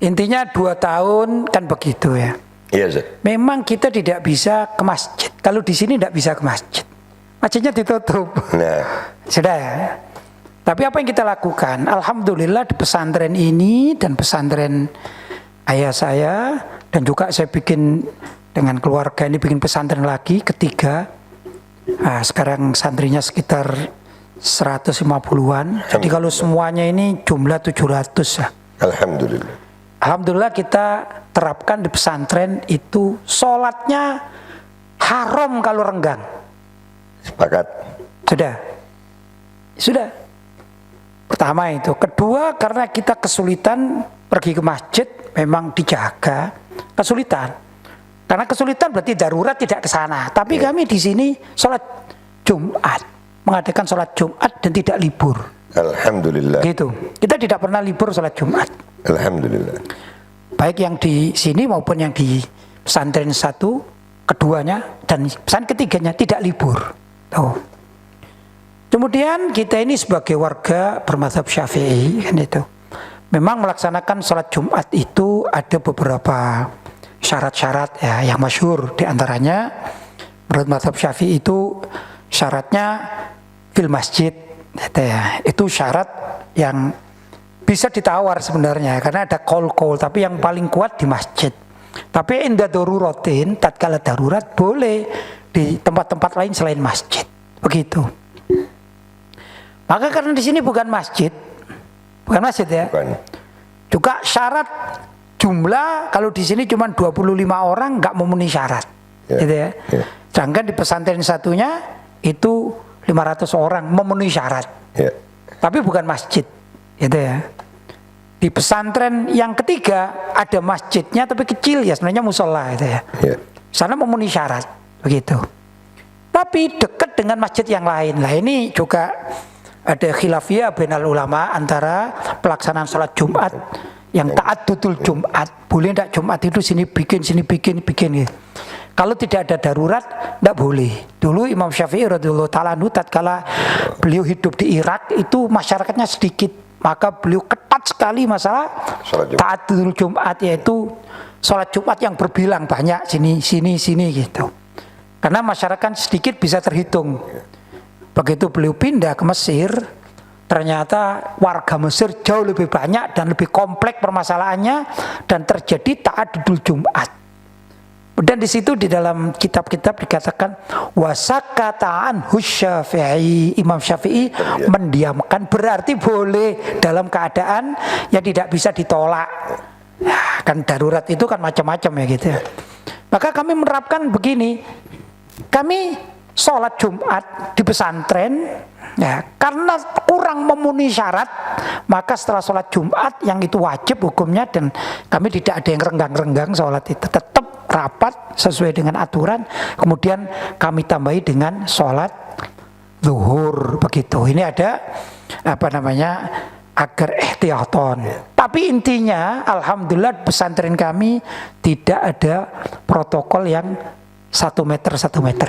Intinya 2 tahun kan begitu ya. Iya Ustaz. Memang kita tidak bisa ke masjid. Kalau di sini tidak bisa ke masjid. Masjidnya ditutup. Nah. Sudah ya. Tapi apa yang kita lakukan? Alhamdulillah di pesantren ini dan pesantren ayah saya, dan juga saya bikin dengan keluarga ini bikin pesantren lagi ketiga. Nah, sekarang santrinya sekitar 150-an. Jadi kalau semuanya ini jumlah 700 ya. Alhamdulillah. Alhamdulillah kita terapkan di pesantren itu sholatnya haram kalau renggang. Sepakat. Sudah. Pertama itu. Kedua, karena kita kesulitan pergi ke masjid, memang dijaga kesulitan. Karena kesulitan berarti darurat tidak ke sana. Tapi kami di sini sholat Jumat, mengadakan sholat Jumat dan tidak libur. Alhamdulillah. Gitu. Kita tidak pernah libur sholat Jumat. Alhamdulillah. Baik yang di sini maupun yang di pesantren 1, keduanya dan pesantren ketiganya tidak libur. Tuh. Kemudian kita ini sebagai warga bermadzhab Syafi'i kan itu, memang melaksanakan sholat Jumat itu ada beberapa syarat-syarat ya, yang masyhur diantaranya menurut mazhab Syafi'i itu syaratnya fil masjid, gitu ya. Itu syarat yang bisa ditawar sebenarnya karena ada qaul-qaul, tapi yang paling kuat di masjid. Tapi inda daruratin, tatkala darurat boleh di tempat-tempat lain selain masjid. Begitu. Maka karena di sini bukan masjid ya. Bukan. Juga syarat jumlah kalau di sini cuma 25 orang nggak memenuhi syarat, gitu ya. Sedangkan di pesantren satunya itu 500 orang memenuhi syarat, tapi bukan masjid, gitu ya. Di pesantren yang ketiga ada masjidnya tapi kecil ya, sebenarnya musola, gitu ya. Sana memenuhi syarat, begitu. Tapi dekat dengan masjid yang lain. Lah ini juga ada khilafiyah bainal ulama antara pelaksanaan sholat Jumat yang ta'addudul Jumat. Boleh tidak Jumat itu sini bikin gitu. Kalau tidak ada darurat, tidak boleh. Dulu Imam Syafi'i radhiyallahu ta'ala anhu tatkala beliau hidup di Irak itu masyarakatnya sedikit, maka beliau ketat sekali masalah ta'addudul Jumat, yaitu sholat Jumat yang berbilang banyak sini gitu. Karena masyarakat sedikit bisa terhitung. Begitu beliau pindah ke Mesir, ternyata warga Mesir jauh lebih banyak dan lebih kompleks permasalahannya dan terjadi ta'addudul Jumat. Dan di situ di dalam kitab-kitab dikatakan wasakataan Syafi'i, Imam Syafi'i mendiamkan, berarti boleh dalam keadaan yang tidak bisa ditolak. Ya, kan darurat itu kan macam-macam ya gitu ya. Maka kami menerapkan begini, kami sholat Jumat di pesantren ya, karena kurang memenuhi syarat, maka setelah sholat Jumat yang itu wajib hukumnya, dan kami tidak ada yang renggang-renggang sholat itu, tetap rapat sesuai dengan aturan, kemudian kami tambahi dengan sholat zuhur, begitu. Ini ada agar ihtiyaton. Tapi intinya alhamdulillah pesantren kami tidak ada protokol yang 1 meter.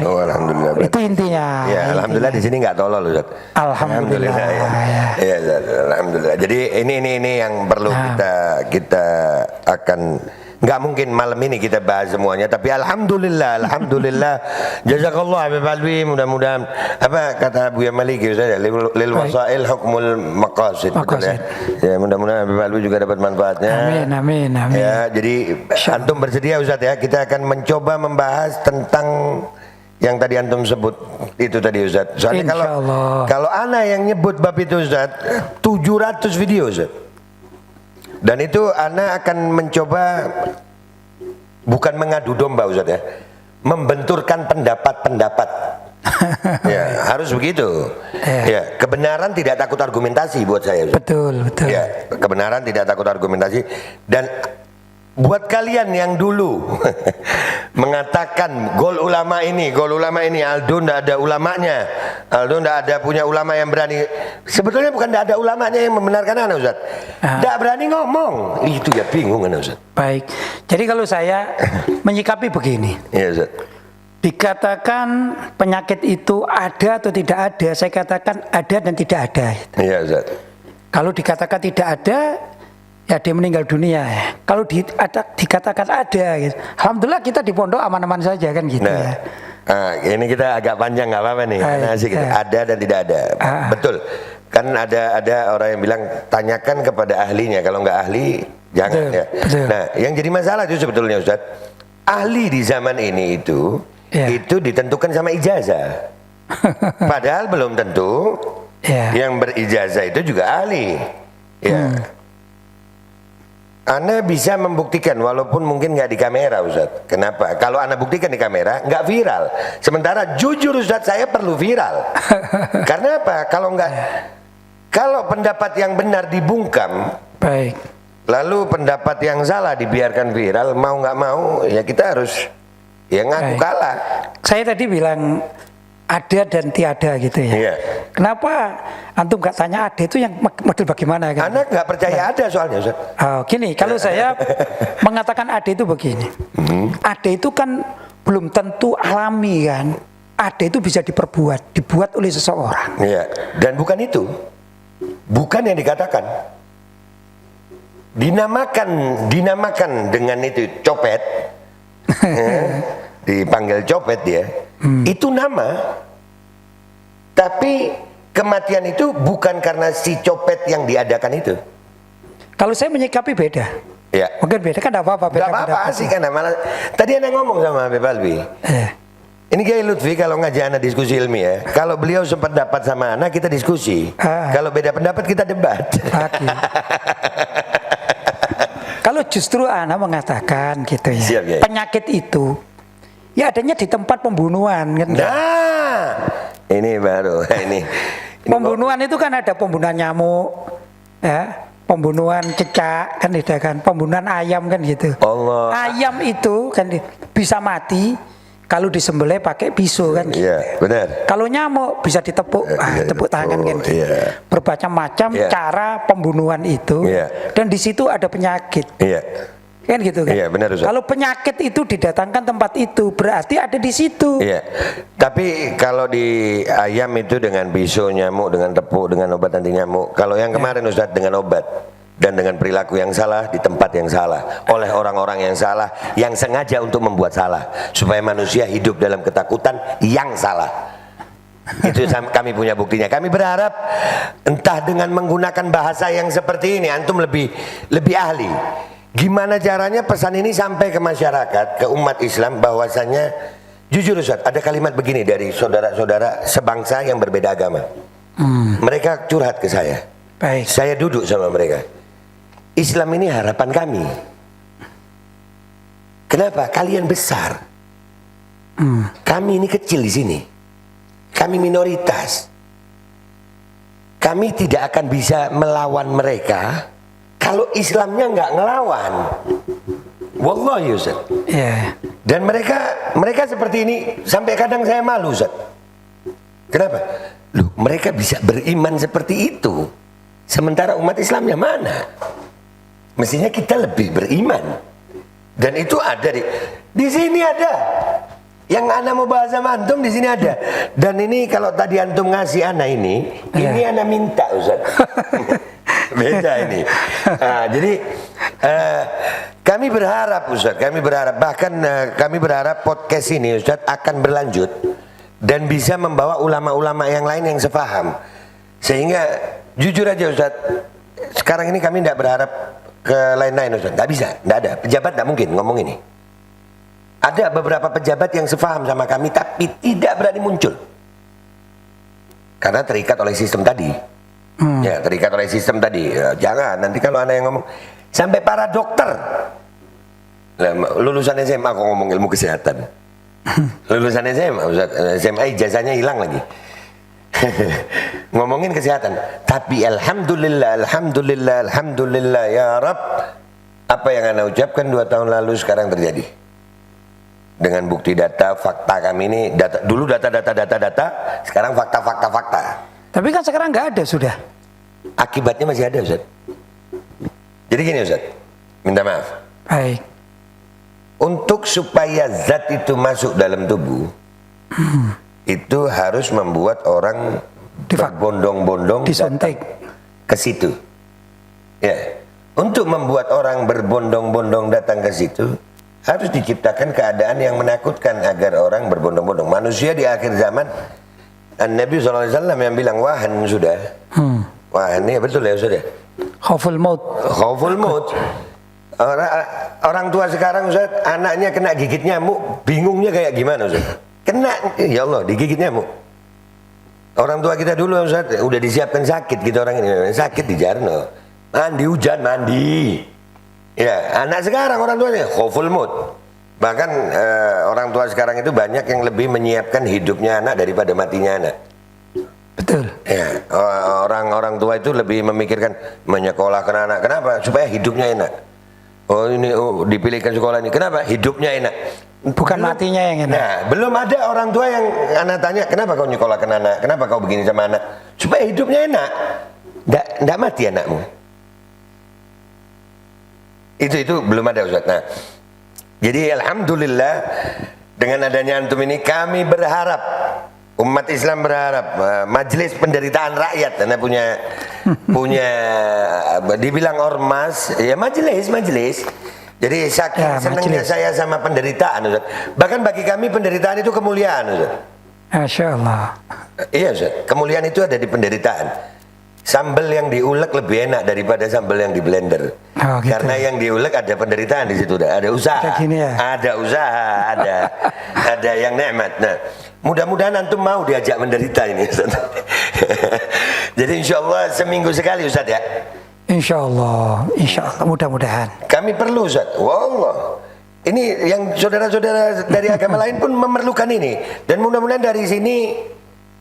Oh, alhamdulillah. Itu intinya. Ya, alhamdulillah di sini nggak tolol, Ustaz. Alhamdulillah. Ya, alhamdulillah. Jadi ini yang perlu kita akan, nggak mungkin malam ini kita bahas semuanya, tapi alhamdulillah jazakallah Habib Alwi, mudah-mudahan apa kata Buya Maliki Ustaz, lil wasail hukmul maqasid. Ya, mudah-mudahan Habib Alwi juga dapat manfaatnya. Amin. Ya, jadi antum bersedia Ustaz ya, kita akan mencoba membahas tentang yang tadi antum sebut itu tadi Ustaz. Soalnya kalau ana yang nyebut bab itu Ustaz, 700 video Ustaz. Dan itu ana akan mencoba bukan mengadu domba Ustaz ya, membenturkan pendapat-pendapat. Ya, harus begitu. Ya, kebenaran tidak takut argumentasi buat saya Ustaz. Betul. Ya, kebenaran tidak takut argumentasi. Dan buat kalian yang dulu mengatakan gol ulama ini, Aldo ndak ada ulamanya, Aldo ndak ada punya ulama yang berani. Sebetulnya bukan ndak ada ulamanya yang membenarkan anak Ustaz, ndak berani ngomong, itu ya bingung anak Ustaz. Baik, jadi kalau saya menyikapi begini, ya Ustaz, dikatakan penyakit itu ada atau tidak ada, saya katakan ada dan tidak ada. Iya Ustaz. Kalau dikatakan tidak ada, ya dia meninggal dunia ya. Kalau dikatakan ada gitu, alhamdulillah kita di pondok aman-aman saja kan gitu ya. Ini kita agak panjang nggak apa-apa nih, asik gitu. Ada dan tidak ada. Betul. Kan ada orang yang bilang tanyakan kepada ahlinya, kalau nggak ahli jangan. Betul. Nah, yang jadi masalah itu sebetulnya Ustaz, ahli di zaman ini itu ditentukan sama ijazah. Padahal belum tentu yang berijazah itu juga ahli. Ya. Anda bisa membuktikan walaupun mungkin nggak di kamera Ustaz. Kenapa? Kalau Anda buktikan di kamera nggak viral. Sementara jujur Ustaz, saya perlu viral. Karena apa? Kalau pendapat yang benar dibungkam, baik, lalu pendapat yang salah dibiarkan viral, mau nggak mau ya kita harus ngaku kalah. Saya tadi bilang ada dan tiada gitu ya. Kenapa antum nggak tanya ada itu yang model bagaimana kan? Anda nggak percaya ada soalnya Ustaz. Gini, kalau saya mengatakan ada itu begini. Ada itu kan belum tentu alami kan. Ada itu bisa dibuat oleh seseorang. Iya. Dan bukan itu. Bukan yang dikatakan. Dinamakan dengan itu copet. Dipanggil copet dia. Itu nama. Tapi kematian itu bukan karena si copet yang diadakan itu. Kalau saya menyikapi beda. Ya. Mungkin beda kan, apa-apa. Gak apa-apa sih, karena malah tadi Anda ngomong sama Habib Alwi. Ini kayak Lutfi kalau ngajak anak diskusi ilmiah, kalau beliau sempat dapat sama anak kita diskusi, kalau beda pendapat kita debat. Kalau justru anak mengatakan gitu ya, Siap, ya. Penyakit itu ya adanya di tempat pembunuhan kan. Nah, ini baru ini Pembunuhan itu kan ada pembunuhan nyamuk, ya, pembunuhan cecak kan, tidak kan, pembunuhan ayam kan gitu. Allah. Ayam itu kan bisa mati kalau disembelih pakai pisau kan gitu. Iya, benar. Kalau nyamuk bisa ditepuk, tepuk tangan kan gitu. Iya. Bermacam-macam cara pembunuhan itu, dan di situ ada penyakit. Iya. Kan gitu kan. Iya, benar, Ustaz. Kalau penyakit itu didatangkan tempat itu, berarti ada di situ. Iya. Tapi kalau di ayam itu dengan pisau nyamuk, dengan tepuk, dengan obat anti nyamuk. Kalau yang kemarin Ustaz dengan obat dan dengan perilaku yang salah di tempat yang salah oleh orang-orang yang salah yang sengaja untuk membuat salah supaya manusia hidup dalam ketakutan yang salah. Itu kami punya buktinya. Kami berharap entah dengan menggunakan bahasa yang seperti ini antum lebih ahli. Gimana caranya pesan ini sampai ke masyarakat, ke umat Islam, bahwasanya jujur Ustaz, ada kalimat begini dari saudara-saudara sebangsa yang berbeda agama. Mereka curhat ke saya. Baik. Saya duduk sama mereka. Islam ini harapan kami. Kenapa? Kalian besar. Kami ini kecil di sini. Kami minoritas. Kami tidak akan bisa melawan mereka kalau Islamnya nggak ngelawan. Wallahi Ustaz. Yeah. Dan mereka seperti ini sampai kadang saya malu Ustaz. Kenapa? Loh, mereka bisa beriman seperti itu. Sementara umat Islamnya mana? Mestinya kita lebih beriman. Dan itu ada di sini ada. Yang ana mau bahas sama antum di sini ada. Dan ini kalau tadi antum ngasih ana ini ana minta Ustaz. Beda ini. Nah, jadi kami berharap Ustaz, bahkan kami berharap podcast ini Ustaz akan berlanjut dan bisa membawa ulama-ulama yang lain yang sepaham. Sehingga jujur aja Ustaz, sekarang ini kami tidak berharap ke lain-lain Ustaz, nggak bisa, nggak ada. Pejabat nggak mungkin ngomong ini. Ada beberapa pejabat yang sepaham sama kami tapi tidak berani muncul. Karena terikat oleh sistem tadi. Ya, terikat oleh sistem tadi. Ya, jangan, nanti kalau ada yang ngomong. Sampai para dokter. Lulusan SMA kok ngomong ilmu kesehatan. Lulusan SMA, SMA ijazahnya hilang lagi. Ngomongin kesehatan. Tapi alhamdulillah ya Rabb. Apa yang anda ucapkan 2 tahun lalu sekarang terjadi. Dengan bukti data, fakta kami ini, dulu data, sekarang fakta. Tapi kan sekarang nggak ada sudah. Akibatnya masih ada Ustaz. Jadi gini Ustaz, minta maaf. Baik. Untuk supaya zat itu masuk dalam tubuh, itu harus membuat orang berbondong-bondong disuntik ke situ. Ya. Untuk membuat orang berbondong-bondong datang ke situ, harus diciptakan keadaan yang menakutkan agar orang berbondong-bondong. Manusia di akhir zaman, Nabi SAW yang bilang wahan sudah. Wahan ini betul ya sudah. Khauful maut. Khauful maut. Orang tua sekarang Ustaz, anaknya kena gigit nyamuk, bingungnya kayak gimana Ustaz? Kena, ya Allah, digigit nyamuk. Orang tua kita dulu Ustaz, udah disiapkan sakit gitu orang ini. Sakit di Jarno. Mandi hujan, mandi. Ya, anak sekarang orang tuanya khauful maut. Bahkan orang tua sekarang itu banyak yang lebih menyiapkan hidupnya anak daripada matinya anak. Betul. Ya, orang tua itu lebih memikirkan menyekolahkan anak. Kenapa? Supaya hidupnya enak. Oh ini dipilihkan sekolah ini. Kenapa? Hidupnya enak. Bukan matinya yang enak. Nah, belum ada orang tua yang anak tanya, kenapa kau nyekolahkan anak? Kenapa kau begini sama anak? Supaya hidupnya enak. Nggak mati anakmu. Itu belum ada Ustaz. Nah, jadi alhamdulillah dengan adanya antum ini kami berharap, umat Islam berharap, majelis penderitaan rakyat, karena punya dibilang ormas, ya majelis. Jadi saking senangnya saya sama penderitaan Ustaz. Bahkan bagi kami penderitaan itu kemuliaan Ustaz. Masya Allah. Iya Ustaz, kemuliaan itu ada di penderitaan. Sambal yang diulek lebih enak daripada sambal yang di blender. Oh, gitu. Karena yang diulek ada penderitaan di situ, ada usaha. Kayak gini ya? Ada usaha, ada yang nikmat. Nah, mudah-mudahan antum mau diajak menderita ini Ustaz. Jadi insya Allah seminggu sekali Ustaz ya. Insya Allah, mudah-mudahan. Kami perlu Ustaz. Wallah. Ini yang saudara-saudara dari agama lain pun memerlukan ini. Dan mudah-mudahan dari sini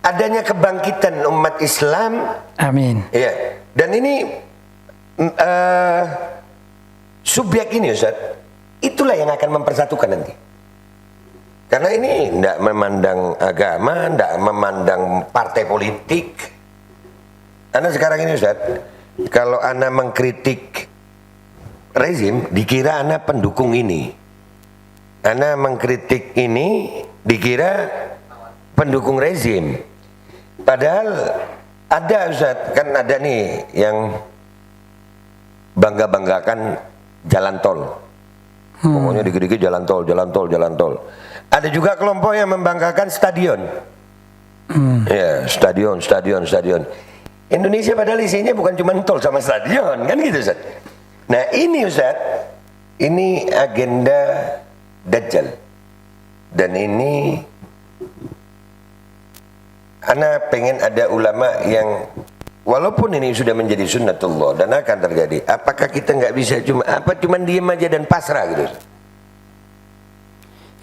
adanya kebangkitan umat Islam. Amin. Iya. Dan ini subjek ini Ustaz, itulah yang akan mempersatukan nanti. Karena ini tidak memandang agama, tidak memandang partai politik. Karena sekarang ini Ustaz, kalau Anda mengkritik rezim, dikira Anda pendukung ini. Anda mengkritik ini, dikira pendukung rezim. Padahal ada Ustaz, kan ada nih yang bangga-banggakan jalan tol. Pokoknya dikit-dikit jalan tol, jalan tol, jalan tol. Ada juga kelompok yang membanggakan stadion. Ya, stadion. Indonesia padahal isinya bukan cuma tol sama stadion, kan gitu Ustaz. Nah ini Ustaz, ini agenda Dajjal. Dan ini ana pengen ada ulama yang walaupun ini sudah menjadi sunnatullah dan akan terjadi, apakah kita nggak bisa cuma diem aja dan pasrah gitu?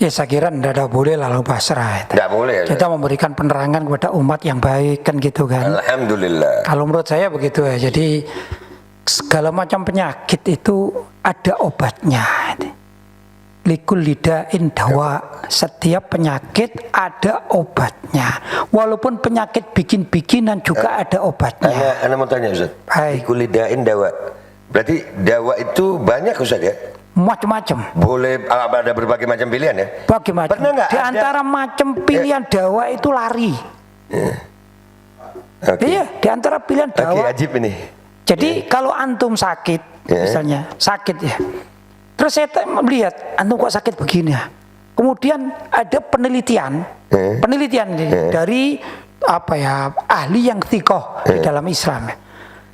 Ya saya kira tidak boleh lalu pasrah. Tidak boleh. Kita memberikan penerangan kepada umat yang baik kan gitu kan. Alhamdulillah. Kalau menurut saya begitu ya. Jadi segala macam penyakit itu ada obatnya. Likul lidain dawa, setiap penyakit ada obatnya. Walaupun penyakit bikin-bikinan juga ada obatnya. Ana mau tanya Ustaz. Baik. Likul lidain dawa. Berarti dawa itu banyak Ustaz ya? Macam-macam. Boleh ada berbagai macam pilihan ya? Bagaimana? Pernah nggak Di antara macam pilihan dawa itu lari. Okay. Iya, di antara pilihan Oke, dawa. ajib ini. Jadi kalau antum sakit, misalnya sakit ya. Terus saya melihat antum kok sakit begini ya. Kemudian ada penelitian dari apa ya, ahli yang thikoh di dalam Islam.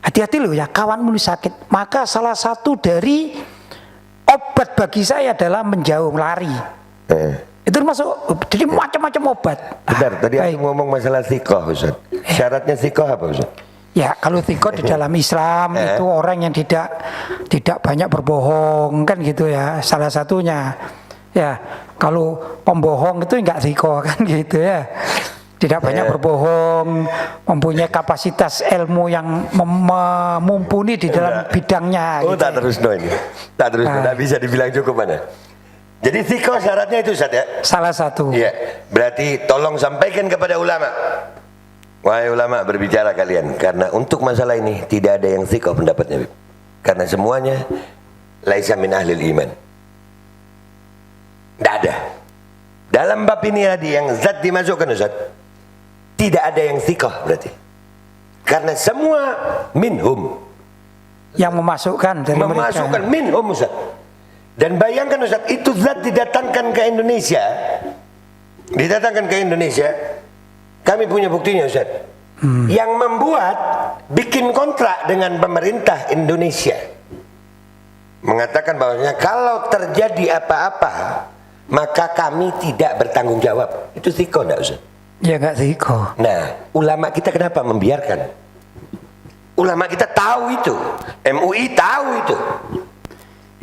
Hati-hati loh ya, kawanmu sakit. Maka salah satu dari obat bagi saya adalah menjauh, lari. Itu termasuk, jadi macam-macam obat. Benar, tadi aku ngomong masalah thikoh Ustaz. Syaratnya thikoh apa Ustaz? Ya, kalau thikoh di dalam Islam itu orang yang tidak banyak berbohong kan gitu ya. Salah satunya. Ya, kalau pembohong itu enggak thikoh kan gitu ya. Tidak banyak berbohong, mempunyai kapasitas ilmu yang mumpuni di dalam bidangnya. Oh, gitu. tak terus no ini. Tak terus, tak bisa dibilang cukup mana. Jadi thikoh syaratnya itu Ustaz ya? Salah satu. Iya, berarti tolong sampaikan kepada ulama. Wahai ulama, berbicara kalian, karena untuk masalah ini tidak ada yang thikoh pendapatnya, karena semuanya laisa min ahlil iman. Tidak ada. Dalam bab ini tadi yang zat dimasukkan Ustaz, tidak ada yang thikoh berarti, karena semua minhum, yang memasukkan dari mereka. minhum Ustaz. Dan bayangkan Ustaz, itu zat didatangkan ke Indonesia. Kami punya buktinya Ustaz. Yang membuat bikin kontrak dengan pemerintah Indonesia, mengatakan bahwasanya kalau terjadi apa-apa maka kami tidak bertanggung jawab. Itu thikoh enggak Ustaz? Ya enggak thikoh. Nah, ulama kita kenapa membiarkan? Ulama kita tahu itu, MUI tahu itu.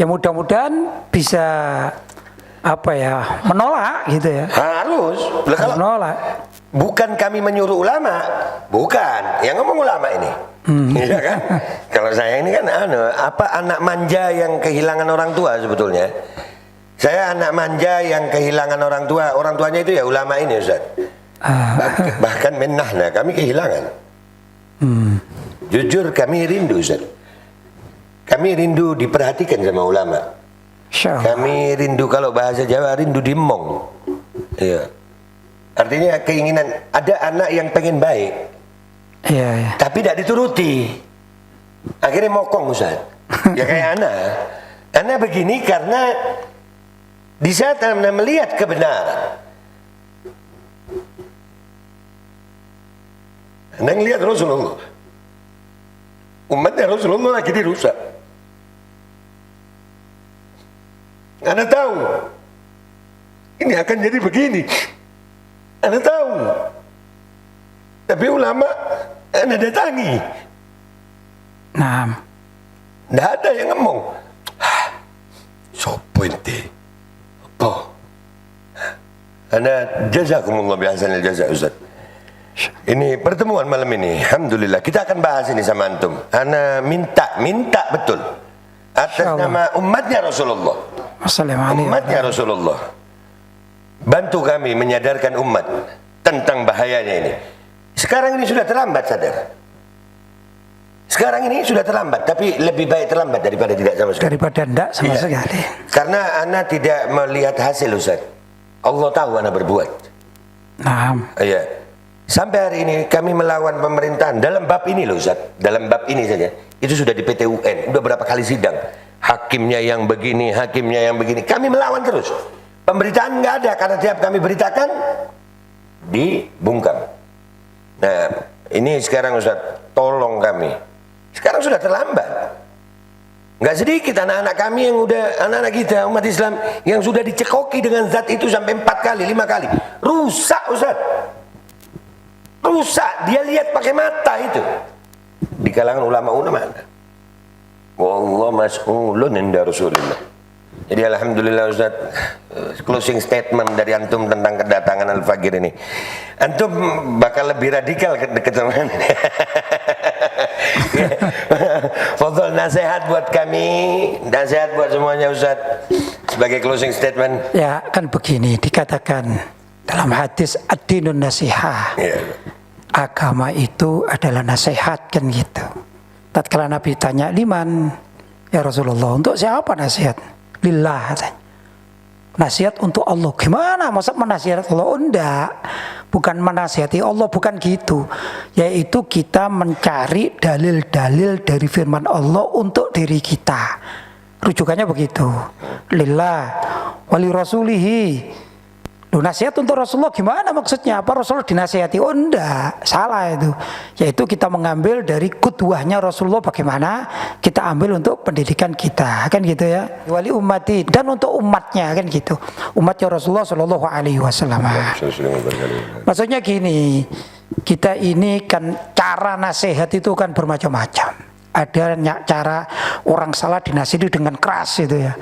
Ya mudah-mudahan bisa apa ya, menolak gitu ya. Harus. Kalau menolak. Bukan kami menyuruh ulama, bukan. Yang ngomong ulama ini, iya kan? Kalau saya ini kan anak manja yang kehilangan orang tua sebetulnya. Saya anak manja yang kehilangan orang tua. Orang tuanya itu ya ulama ini Ustaz. Bahkan minnahna kami kehilangan. Jujur kami rindu Ustaz. Kami rindu diperhatikan sama ulama. Kami rindu, kalau bahasa Jawa rindu dimong. Iya. Artinya keinginan, ada anak yang pengen baik, tapi tidak dituruti, akhirnya mokong Ustaz. Ya kayak anak begini karena di saat Anda melihat kebenaran, Anda ngelihat Rasulullah, umatnya Rasulullah lagi dirusak. Anda tahu ini akan jadi begini, Anda tahu, tapi ulama Anda datangi, Nah, tidak ada yang ngomong sopo ente apa. Anda jazakumullah bihasanil jaza Ustaz. Ini pertemuan malam ini, alhamdulillah kita akan bahas ini sama antum. Ana minta betul atas nama umatnya Rasulullah. Assalamualaikum. Umatnya Rasulullah. Bantu kami menyadarkan umat tentang bahayanya ini. Sekarang ini sudah terlambat sadar. Sekarang ini sudah terlambat, tapi lebih baik terlambat daripada tidak sama sekali. Daripada tidak sama sekali. Karena ana tidak melihat hasil Ustaz. Allah tahu ana berbuat. Nah, Iya. Sampai hari ini kami melawan pemerintahan dalam bab ini loh Ustaz. Dalam bab ini saja. Itu sudah di PT UN. Udah berapa kali sidang. Hakimnya yang begini, hakimnya yang begini. Kami melawan terus. Pemberitaan nggak ada karena tiap kami beritakan dibungkam. Nah, ini sekarang Ustaz, tolong kami. Sekarang sudah terlambat. Nggak sedikit anak-anak kami yang udah, anak-anak kita umat Islam yang sudah dicekoki dengan zat itu sampai 4 kali, 5 kali. Rusak Ustaz. Rusak, dia lihat pakai mata itu. Di kalangan ulama-ulama ada. Wallah mas'ulun inda Rasulillah. Jadi alhamdulillah Ustaz, closing statement dari antum tentang kedatangan Al-Fagir ini. Antum bakal lebih radikal ke sama. Fadhol nasihat buat kami, nasihat buat semuanya Ustaz. Sebagai closing statement. ya kan begini dikatakan dalam hadis ad-dinun nasihah. Ya. Agama itu adalah nasihat kan gitu. Tatkala Nabi tanya liman, ya Rasulullah, untuk siapa nasihat? Lillah katanya. Nasihat untuk Allah. Gimana masa menasihati Allah? Oh, enggak. Bukan menasihati Allah, bukan gitu. Yaitu kita mencari dalil-dalil dari firman Allah untuk diri kita. Rujukannya begitu. Lillah wali rasulihi. Loh, nasihat untuk Rasulullah gimana maksudnya? Apa Rasulullah dinasihati? Oh enggak, salah itu. Yaitu kita mengambil dari kudwahnya Rasulullah bagaimana kita ambil untuk pendidikan kita, kan gitu ya. Wali ummati, dan untuk umatnya kan gitu. Umatnya Rasulullah Shallallahu Alaihi Wasallam. Maksudnya gini, kita ini kan cara nasihat itu kan bermacam-macam. Ada cara orang salah dinasihati dengan keras itu ya.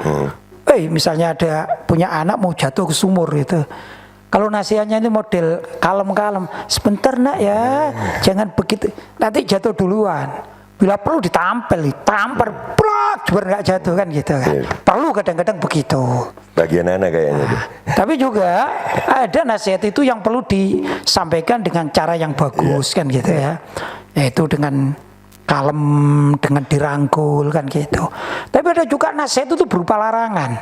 Misalnya ada punya anak mau jatuh ke sumur itu. Kalau nasihatnya ini model kalem-kalem, sebentar nak ya, jangan begitu, nanti jatuh duluan. Bila perlu ditampar, plak, biar nggak jatuh kan gitu kan. Perlu kadang-kadang begitu. Bagian anak kayaknya. Tapi juga ada nasihat itu yang perlu disampaikan dengan cara yang bagus kan gitu ya. Yaitu dengan kalem, dengan dirangkul kan gitu. Tapi ada juga nasihat itu berupa larangan.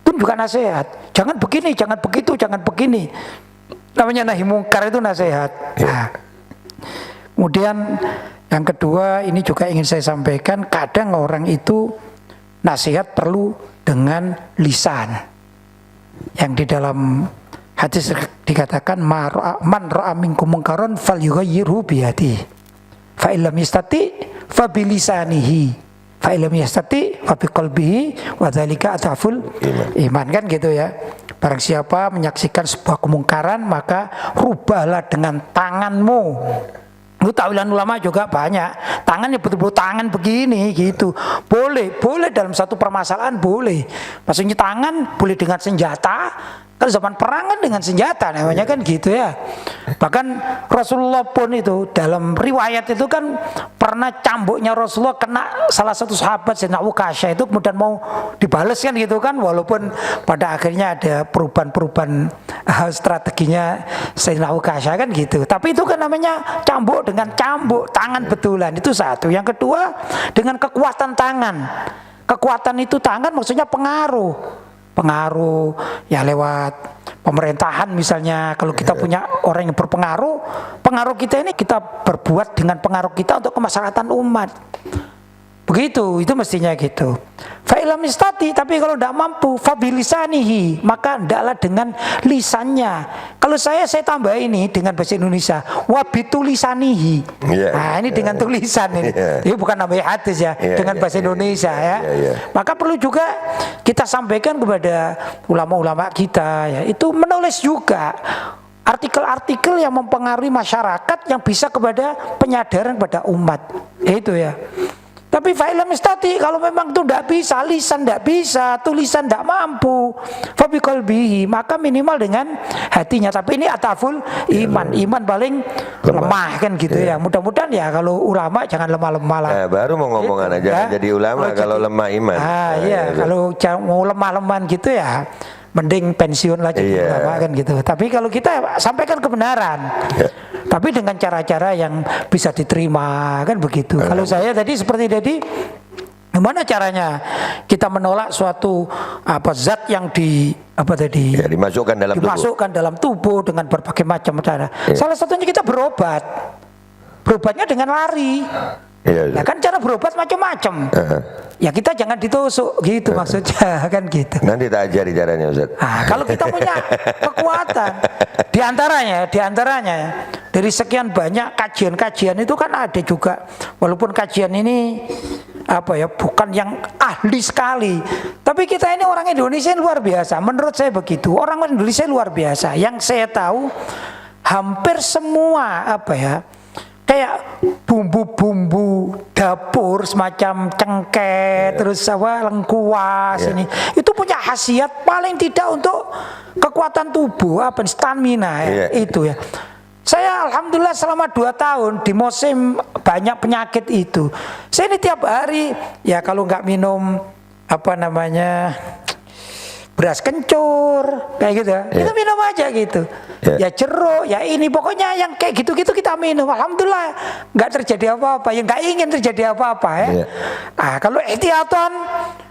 Itu juga nasihat. Jangan begini, jangan begitu, jangan begini. Namanya nahi mungkar itu nasihat. Nah, kemudian yang kedua ini juga ingin saya sampaikan, kadang orang itu nasihat perlu dengan lisan. Yang di dalam hadis dikatakan man ra'a minkum munkaran falyughayyirhu biyadihi. Fa illam yastati fa bilisanihi, fa illam yastati fa biqalbihi, wa dzalika ataful iman kan gitu ya. Barang siapa menyaksikan sebuah kemungkaran maka rubahlah dengan tanganmu. Lu tawilan ulama juga banyak. Tangannya betul-betul tangan begini gitu. Boleh dalam satu permasalahan boleh. Maksudnya tangan boleh dengan senjata. Kan zaman perang kan dengan senjata namanya kan gitu ya. Bahkan Rasulullah pun itu dalam riwayat itu kan pernah cambuknya Rasulullah kena salah satu sahabat Sayyidina Ukasha itu kemudian mau dibales kan gitu kan, walaupun pada akhirnya ada perubahan strateginya Sayyidina Ukasha kan gitu. Tapi itu kan namanya cambuk dengan cambuk tangan betulan, itu satu. Yang kedua dengan kekuatan tangan. Kekuatan itu tangan maksudnya pengaruh ya lewat pemerintahan misalnya. Kalau kita punya orang yang berpengaruh, pengaruh kita ini kita berbuat dengan pengaruh kita untuk kemaslahatan umat. Begitu, itu mestinya gitu. Fa'ilam istati, tapi kalau tidak mampu, fabilisanihi, maka hendaklah dengan lisannya. Kalau saya tambah ini dengan bahasa Indonesia, wabitulisanihi. Nah, ini dengan tulisan ini. Ini bukan namanya hadis ya, dengan bahasa Indonesia ya. Maka perlu juga kita sampaikan kepada ulama-ulama kita ya, itu menulis juga artikel-artikel yang mempengaruhi masyarakat yang bisa kepada penyadaran pada umat. Itu ya. Tapi fa'ilam istati, kalau memang itu tidak bisa, lisan tidak bisa, tulisan tidak mampu, fabiqalbihi, maka minimal dengan hatinya. Tapi ini ataful iman paling lemah kan gitu ya. Mudah-mudahan ya kalau ulama jangan lemah-lemah lah. Baru mau ngomongan gitu, aja jadi ulama kalau lemah iman. Kalau mau lemah-lemahan gitu ya, mending pensiun lah jadi ulama kan gitu. Tapi kalau kita sampaikan kebenaran, tapi dengan cara-cara yang bisa diterima kan begitu. Kalau saya tadi seperti tadi, gimana caranya kita menolak suatu zat yang dimasukkan dalam tubuh dengan berbagai macam cara. Salah satunya kita berobatnya dengan lari. Ya kan cara berobat macam-macam. Ya kita jangan ditusuk gitu maksudnya kan gitu. Nanti tak ajari caranya Ustaz. Kalau kita punya kekuatan, diantaranya dari sekian banyak kajian-kajian itu kan ada juga, walaupun kajian ini bukan yang ahli sekali, tapi kita ini orang Indonesia luar biasa. Menurut saya begitu, orang Indonesia luar biasa. Yang saya tahu hampir semua kayak bumbu-bumbu dapur semacam cengkeh, terus lengkuas ini itu punya khasiat paling tidak untuk kekuatan tubuh, stamina itu ya. Saya alhamdulillah selama 2 tahun di musim banyak penyakit itu, saya ini tiap hari ya kalau nggak minum beras kencur kayak gitu kita minum aja gitu ya, jeruk ya, ini pokoknya yang kayak gitu-gitu kita minum, alhamdulillah nggak terjadi apa-apa, yang nggak ingin terjadi apa-apa ya. Kalau ihtiyatan,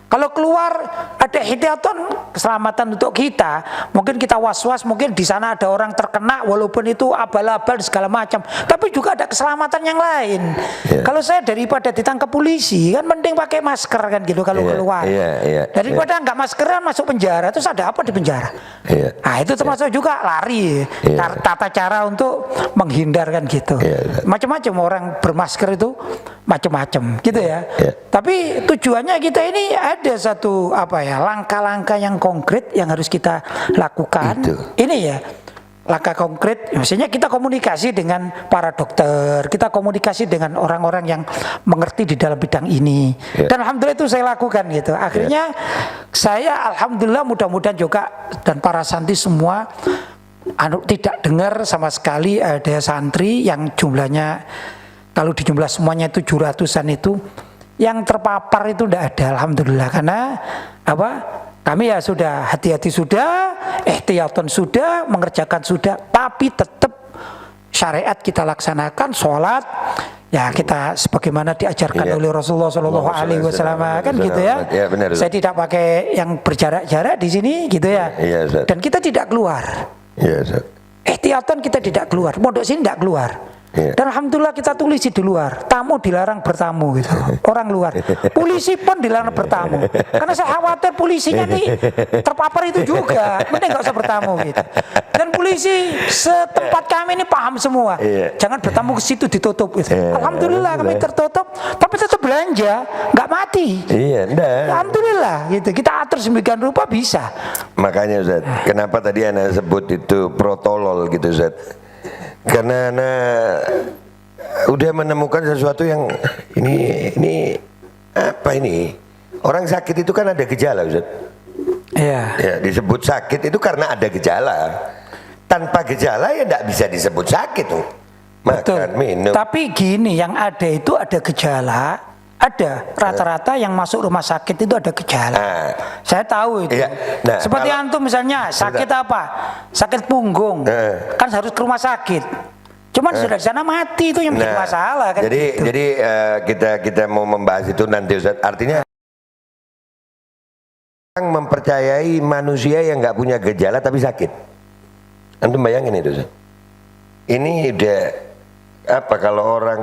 kalau keluar ada ihtiyatan keselamatan untuk kita, mungkin kita was-was, mungkin di sana ada orang terkena walaupun itu abal-abal segala macam, tapi juga ada keselamatan yang lain. Kalau saya daripada ditangkap polisi kan mending pakai masker kan gitu kalau keluar. Daripada nggak maskeran masuk penjara, terus ada apa di penjara? Itu termasuk juga lari. Tata cara untuk menghindarkan gitu. Macam-macam orang bermasker itu macam-macam gitu ya. Tapi tujuannya kita ini ada satu langkah-langkah yang konkret yang harus kita lakukan. Ini ya langkah konkret, maksudnya kita komunikasi dengan para dokter, kita komunikasi dengan orang-orang yang mengerti di dalam bidang ini. Dan alhamdulillah itu saya lakukan gitu. Akhirnya saya alhamdulillah mudah-mudahan juga dan para santri semua tidak dengar sama sekali ada santri yang jumlahnya kalau dijumlah semuanya itu 700-an itu yang terpapar itu tidak ada, alhamdulillah. Karena kami ya sudah hati-hati, sudah ihtiyatan, sudah mengerjakan, sudah, tapi tetap syariat kita laksanakan, sholat ya kita sebagaimana diajarkan oleh Rasulullah SAW kan gitu ya. Saya tidak pakai yang berjarak-jarak di sini gitu ya. Dan kita tidak keluar. Ihtiyatan kita tidak keluar, pondok sini tidak keluar. Dan alhamdulillah kita tulis di luar, tamu dilarang bertamu gitu. Orang luar, polisi pun dilarang bertamu. Karena saya khawatir polisinya nih terpapar itu juga, mending nggak usah bertamu gitu. Dan polisi setempat kami ini paham semua, jangan bertamu ke situ, ditutup gitu. Alhamdulillah kami tertutup, tapi tetap belanja, nggak mati. Alhamdulillah gitu. Kita atur sedemikian rupa bisa. Makanya Ustaz, kenapa tadi Anda sebut itu protolol gitu Ustaz? Karena udah menemukan sesuatu yang ini orang sakit itu kan ada gejala Ustaz. Ya, disebut sakit itu karena ada gejala. Tanpa gejala ya tidak bisa disebut sakit tuh. Makan, minum. Tapi gini, yang ada itu ada gejala. Ada rata-rata yang masuk rumah sakit itu ada gejala. Saya tahu itu. Seperti antum misalnya sakit sakit punggung, kan harus ke rumah sakit. Cuman sudah di sana mati, itu yang bikin masalah kan. Jadi kita mau membahas itu nanti Ustaz. Artinya orang mempercayai manusia yang nggak punya gejala tapi sakit. Antum bayangin itu Ustaz. Ini udah kalau orang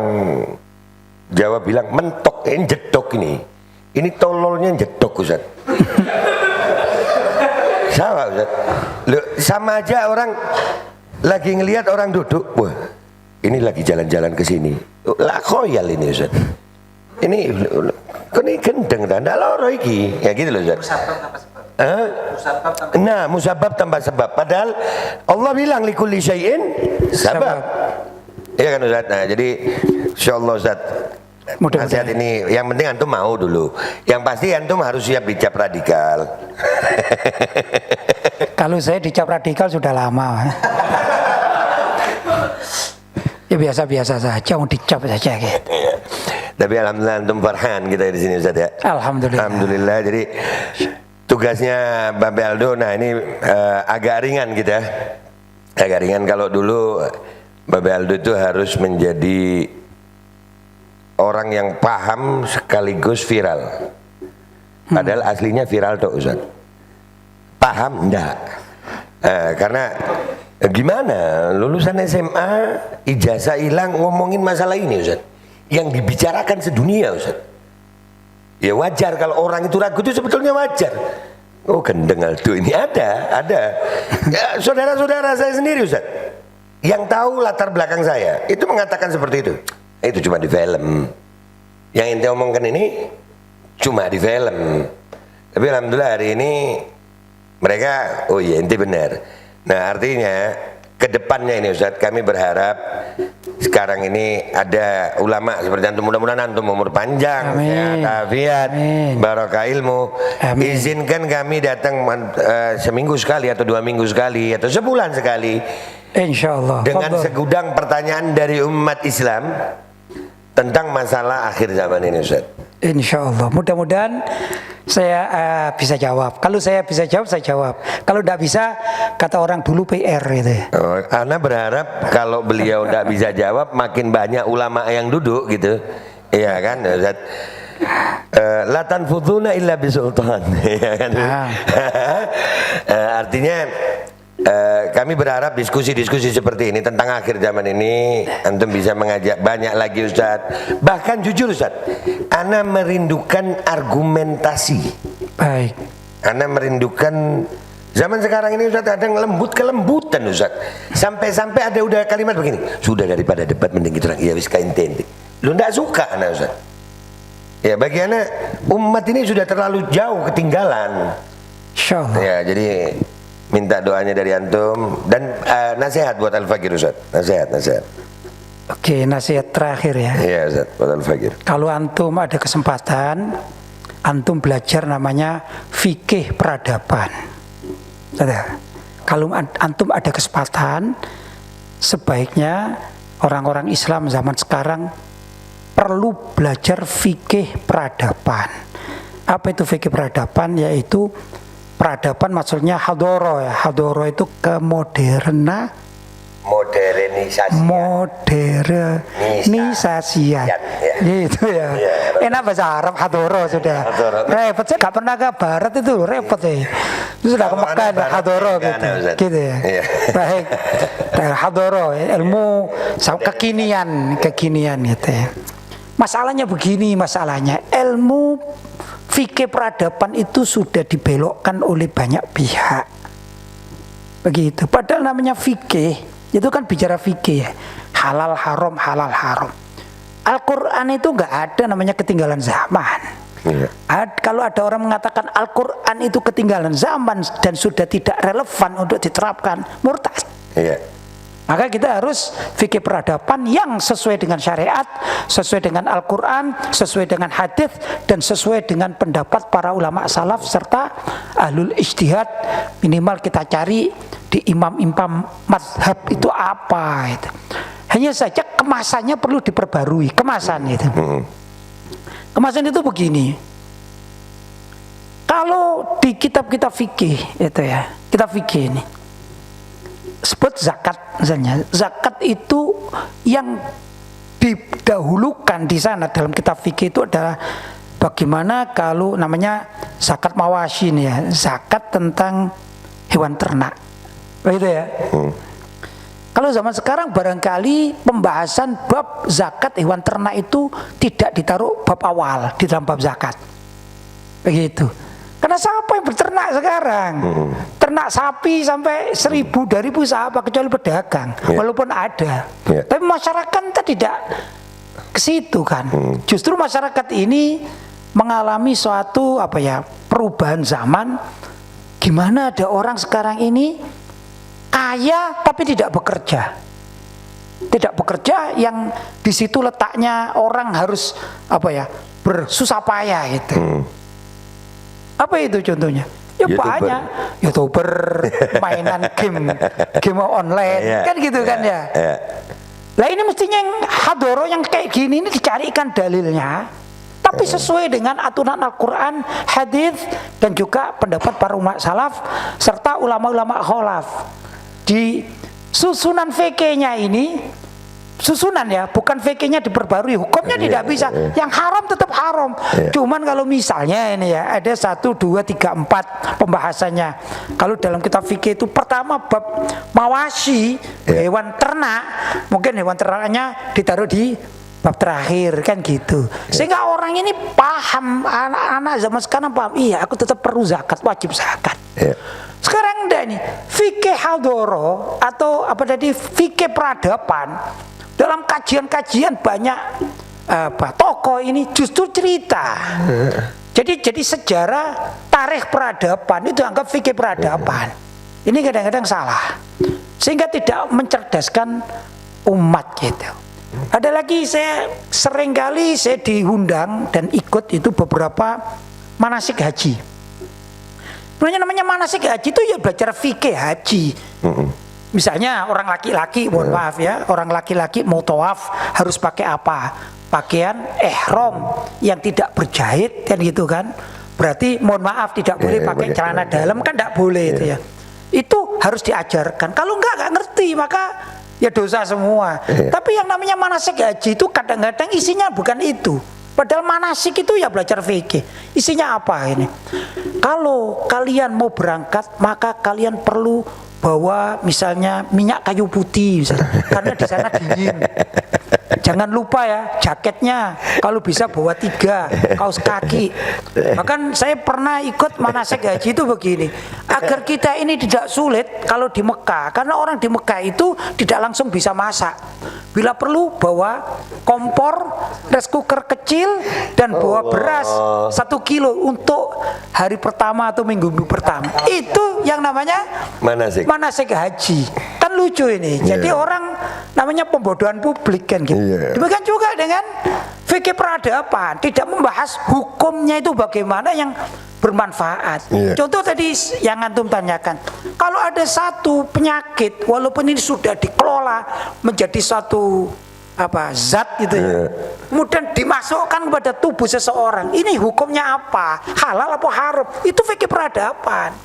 Jawa bilang mentok, jedok jedok ini tololnya jedok Ustaz. Sama Ustaz. Loh, sama aja orang lagi ngelihat orang duduk, wah ini lagi jalan-jalan ke sini. Lah khoyal ini Ustaz. Ini kok ini gendeng dah, ndak loro iki. Ya gitu loh Ustaz. Nah, musabab tanpa sebab. Padahal Allah bilang likulli syai'in sabab. Iya kan Ustaz. Nah, jadi insyaallah Ustaz, nasihat ini yang penting antum mau dulu. Yang pasti antum harus siap dicap radikal. Kalau saya dicap radikal sudah lama. Ya biasa-biasa saja, mau dicap saja gitu. Tapi alhamdulillah antum farhan kita di sini Ustaz ya. Alhamdulillah. Alhamdulillah. Jadi tugasnya Babe Aldo, nah ini agak ringan kita. Agak ringan. Kalau dulu Babe Aldo itu harus menjadi orang yang paham sekaligus viral. Padahal aslinya viral tuh Ustaz. Paham enggak? Karena gimana lulusan SMA ijazah hilang ngomongin masalah ini Ustaz, yang dibicarakan sedunia Ustaz. Ya wajar kalau orang itu ragu, itu sebetulnya wajar. Oh gendeng Aldo ini ada ya, saudara-saudara saya sendiri Ustaz yang tahu latar belakang saya itu mengatakan seperti itu cuma di film. Yang ente omongkan ini cuma di film. Tapi alhamdulillah hari ini mereka, oh iya ente benar. Nah artinya kedepannya ini Ustaz, kami berharap sekarang ini ada ulama seperti antum, mudah-mudahan antum umur panjang, sehat afiat, barokah ilmu. Amin. Izinkan kami datang seminggu sekali atau 2 minggu sekali atau sebulan sekali, insyaallah, dengan segudang pertanyaan dari umat Islam tentang masalah akhir zaman ini Ustaz. Insyaallah, mudah-mudahan saya bisa jawab. Kalau saya bisa jawab, saya jawab. Kalau tidak bisa, kata orang dulu PR gitu. Ana berharap kalau beliau tidak bisa jawab, makin banyak ulama yang duduk gitu. Iya kan Ustaz? La tanfuduna illa bisultan. Iya kan? Artinya kami berharap diskusi-diskusi seperti ini tentang akhir zaman ini antum bisa mengajak banyak lagi Ustaz. Bahkan jujur Ustaz, ana merindukan argumentasi. Baik. Ana merindukan zaman sekarang ini Ustaz, ada kelembutan Ustaz. Sampai-sampai ada udah kalimat begini, sudah daripada debat mending kita orang iya wis kainte. Lu ndak suka ana Ustaz. Ya bagi ana umat ini sudah terlalu jauh ketinggalan. Insyaallah. Ya jadi minta doanya dari antum dan nasihat buat Al-Fagir Ustaz. Nasihat. Oke, nasihat terakhir ya. Iya Ustaz, buat Al-Fagir. Kalau antum ada kesempatan, antum belajar namanya fikih peradaban. Kalau antum ada kesempatan, sebaiknya orang-orang Islam zaman sekarang perlu belajar fikih peradaban. Apa itu fikih peradaban? Yaitu peradaban maksudnya hadoro ya. Hadoro itu modernisasi ya. Gitu ya. Enak bahasa Arab hadoro sudah. Repot, saya gak pernah ke barat itu repot ya. Itu sudah ke Mekah hadoro gitu. Gitu ya. Baik. Hadoro ilmu kekinian gitu ya. Masalahnya begini, ilmu fikih peradaban itu sudah dibelokkan oleh banyak pihak. Begitu. Padahal namanya fikih, itu kan bicara fikih ya. Halal haram, halal haram. Al-Quran itu nggak ada namanya ketinggalan zaman. Kalau ada orang mengatakan Al-Quran itu ketinggalan zaman dan sudah tidak relevan untuk diterapkan, murtad. Maka kita harus fikih peradaban yang sesuai dengan syariat, sesuai dengan Al-Quran, sesuai dengan hadis, dan sesuai dengan pendapat para ulama salaf serta ahlul ijtihad. Minimal kita cari di imam-imam mazhab itu apa itu. Hanya saja kemasannya perlu diperbarui, kemasan itu. Kemasan itu begini. Kalau di kitab-kitab fikih itu ya, kitab fikih ini sebut zakat misalnya. Zakat itu yang didahulukan di sana dalam kitab fikih itu adalah bagaimana kalau namanya zakat mawasyin ya, zakat tentang hewan ternak. Begitu ya. Kalau zaman sekarang barangkali pembahasan bab zakat hewan ternak itu tidak ditaruh bab awal di dalam bab zakat. Begitu. Karena siapa yang berternak sekarang? Ternak sapi sampai 1.000, 2.000 siapa kecuali pedagang, walaupun ada. Tapi masyarakat tidak ke situ kan. Justru masyarakat ini mengalami suatu perubahan zaman. Gimana ada orang sekarang ini kaya tapi tidak bekerja. Tidak bekerja yang di situ letaknya orang harus bersusah payah gitu. Apa itu contohnya? Ya banyak YouTuber, mainan game online, kan gitu kan ya. Lah ini mestinya yang hadoro yang kayak gini ini dicarikan dalilnya, tapi sesuai dengan aturan Al-Quran, hadis, dan juga pendapat para umat salaf serta ulama-ulama kholaf. Di susunan fikihnya ini, susunan ya, bukan fikihnya diperbarui, hukumnya tidak bisa. Yang haram tetap haram. Cuman kalau misalnya ini ya, ada 1, 2, 3, 4 pembahasannya. Kalau dalam kitab fikih itu pertama bab mawasi, hewan ternak, mungkin hewan ternaknya ditaruh di bab terakhir kan gitu. Sehingga orang ini paham, anak-anak zaman sekarang paham, iya aku tetap perlu zakat, wajib zakat. Sekarang enggak nih, fikih hadoro atau fikih peradaban. Dalam kajian-kajian banyak tokoh ini justru cerita. Jadi sejarah tarikh peradaban itu anggap fikih peradaban. Ini kadang-kadang salah. Sehingga tidak mencerdaskan umat gitu. Ada lagi seringkali saya diundang dan ikut itu beberapa manasik haji. Namanya manasik haji itu ya belajar fikih haji. Misalnya orang laki-laki, mohon maaf ya, orang laki-laki mau tawaf harus pakai apa? Pakaian ihram yang tidak berjahit kan gitu kan? Berarti mohon maaf tidak boleh pakai celana dalam kan tidak boleh itu ya. Itu harus diajarkan. Kalau enggak ngerti maka ya dosa semua. Tapi yang namanya manasik haji itu kadang-kadang isinya bukan itu. Padahal manasik itu ya belajar fikih. Isinya apa ini? Kalau kalian mau berangkat maka kalian perlu bawa misalnya minyak kayu putih misalnya, karena di sana dingin. Jangan lupa ya jaketnya, kalau bisa bawa 3 kaos kaki. Bahkan saya pernah ikut manasik haji itu begini, agar kita ini tidak sulit kalau di Mekah, karena orang di Mekah itu tidak langsung bisa masak. Bila perlu bawa kompor, rice cooker kecil, dan bawa beras 1 kilo untuk hari pertama atau minggu pertama. Itu yang namanya manasik haji. Kan lucu ini. Jadi orang namanya pembodohan publik kan gitu. Demikian juga dengan fikih peradaban, tidak membahas hukumnya itu bagaimana yang bermanfaat. Contoh tadi yang antum tanyakan, kalau ada satu penyakit walaupun ini sudah dikelola menjadi suatu zat gitu ya, kemudian dimasukkan kepada tubuh seseorang, ini hukumnya apa? Halal apa haram? Itu fikih peradaban.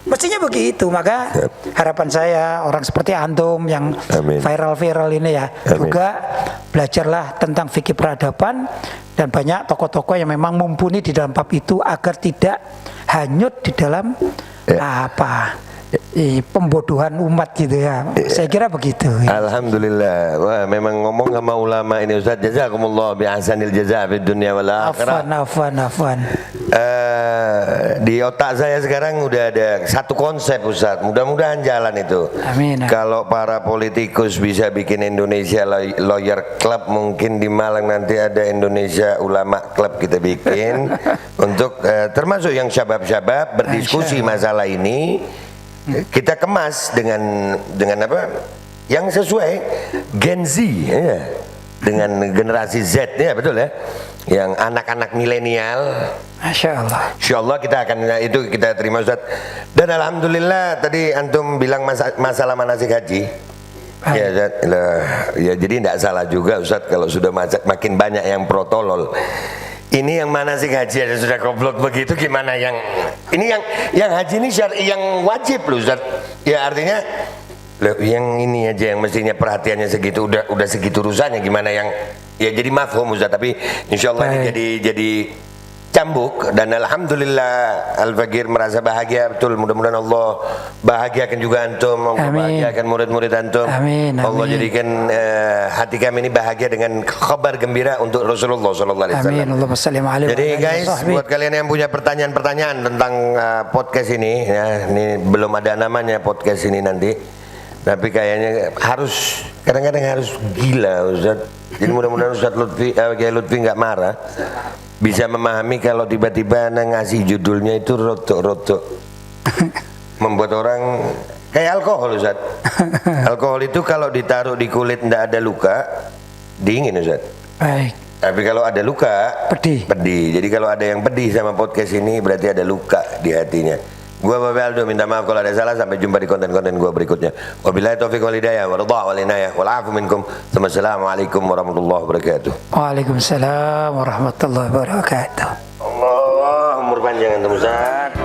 Mestinya begitu. Maka harapan saya orang seperti antum yang viral-viral ini ya, juga belajarlah tentang fikih peradaban, dan banyak tokoh-tokoh yang memang mumpuni di dalam bab itu agar tidak hanyut di dalam pembodohan umat gitu ya. Saya kira begitu ya. Alhamdulillah. Wah, memang ngomong sama ulama ini Ustaz, jazakumullah bi ahsanil jazaa fid dunya wal akhirah. Afwan. Di otak saya sekarang udah ada satu konsep Ustaz, mudah-mudahan jalan itu. Amin. Kalau para politikus bisa bikin Indonesia Lawyer Club, mungkin di Malang nanti ada Indonesia Ulama Club kita bikin untuk termasuk yang syabab-syabab berdiskusi masalah ini. Kita kemas dengan apa yang sesuai Gen Z ya, dengan generasi Z ya, betul ya, yang anak-anak milenial. Masya Allah. Insya Allah kita akan itu kita terima Ustaz. Dan alhamdulillah tadi antum bilang masalah manasik haji. Ya, Ustaz, ya jadi tidak salah juga Ustaz kalau sudah makin banyak yang protolol. Ini yang manasik haji ada sudah goblok begitu, gimana yang ini yang haji ini syar'i yang wajib loh Ustaz. Ya artinya yang ini aja yang mestinya perhatiannya segitu udah segitu rusaknya, gimana yang ya jadi mafhum Ustaz, tapi insyaallah ini jadi cambuk, dan alhamdulillah Al-Fakir merasa bahagia betul. Mudah-mudahan Allah bahagiakan juga antum, Allah Amin. bahagiakan murid-murid antum. Amin, Allah amin. jadikan hati kami ini bahagia dengan kabar gembira untuk Rasulullah sallallahu alaihi Amin. wasallam. Allahumma salli alaihi Jadi wa alihi guys, wa sahbihi. buat kalian yang punya pertanyaan-pertanyaan tentang podcast ini, ya, ini belum ada namanya podcast ini nanti, tapi kayaknya harus, kadang-kadang harus gila Ustaz. Jadi mudah-mudahan Ustaz Lutfi, Kiai Lutfi nggak marah, bisa memahami kalau tiba-tiba ngasih judulnya itu rotok-rotok, membuat orang kayak alkohol Ustaz. Alkohol itu kalau ditaruh di kulit nggak ada luka, dingin Ustaz. Baik. Tapi kalau ada luka, Pedih. pedih. Jadi kalau ada yang pedih sama podcast ini, berarti ada luka di hatinya. Gua Bapak Aldo minta maaf kalau ada salah. Sampai jumpa di konten-konten gua berikutnya. Wabillahi taufiq wal hidayah wa ridha wal inayah wal afu minkum. Assalamualaikum warahmatullahi wabarakatuh. Waalaikumsalam warahmatullahi wabarakatuh. Allah umur panjang antum Ustaz.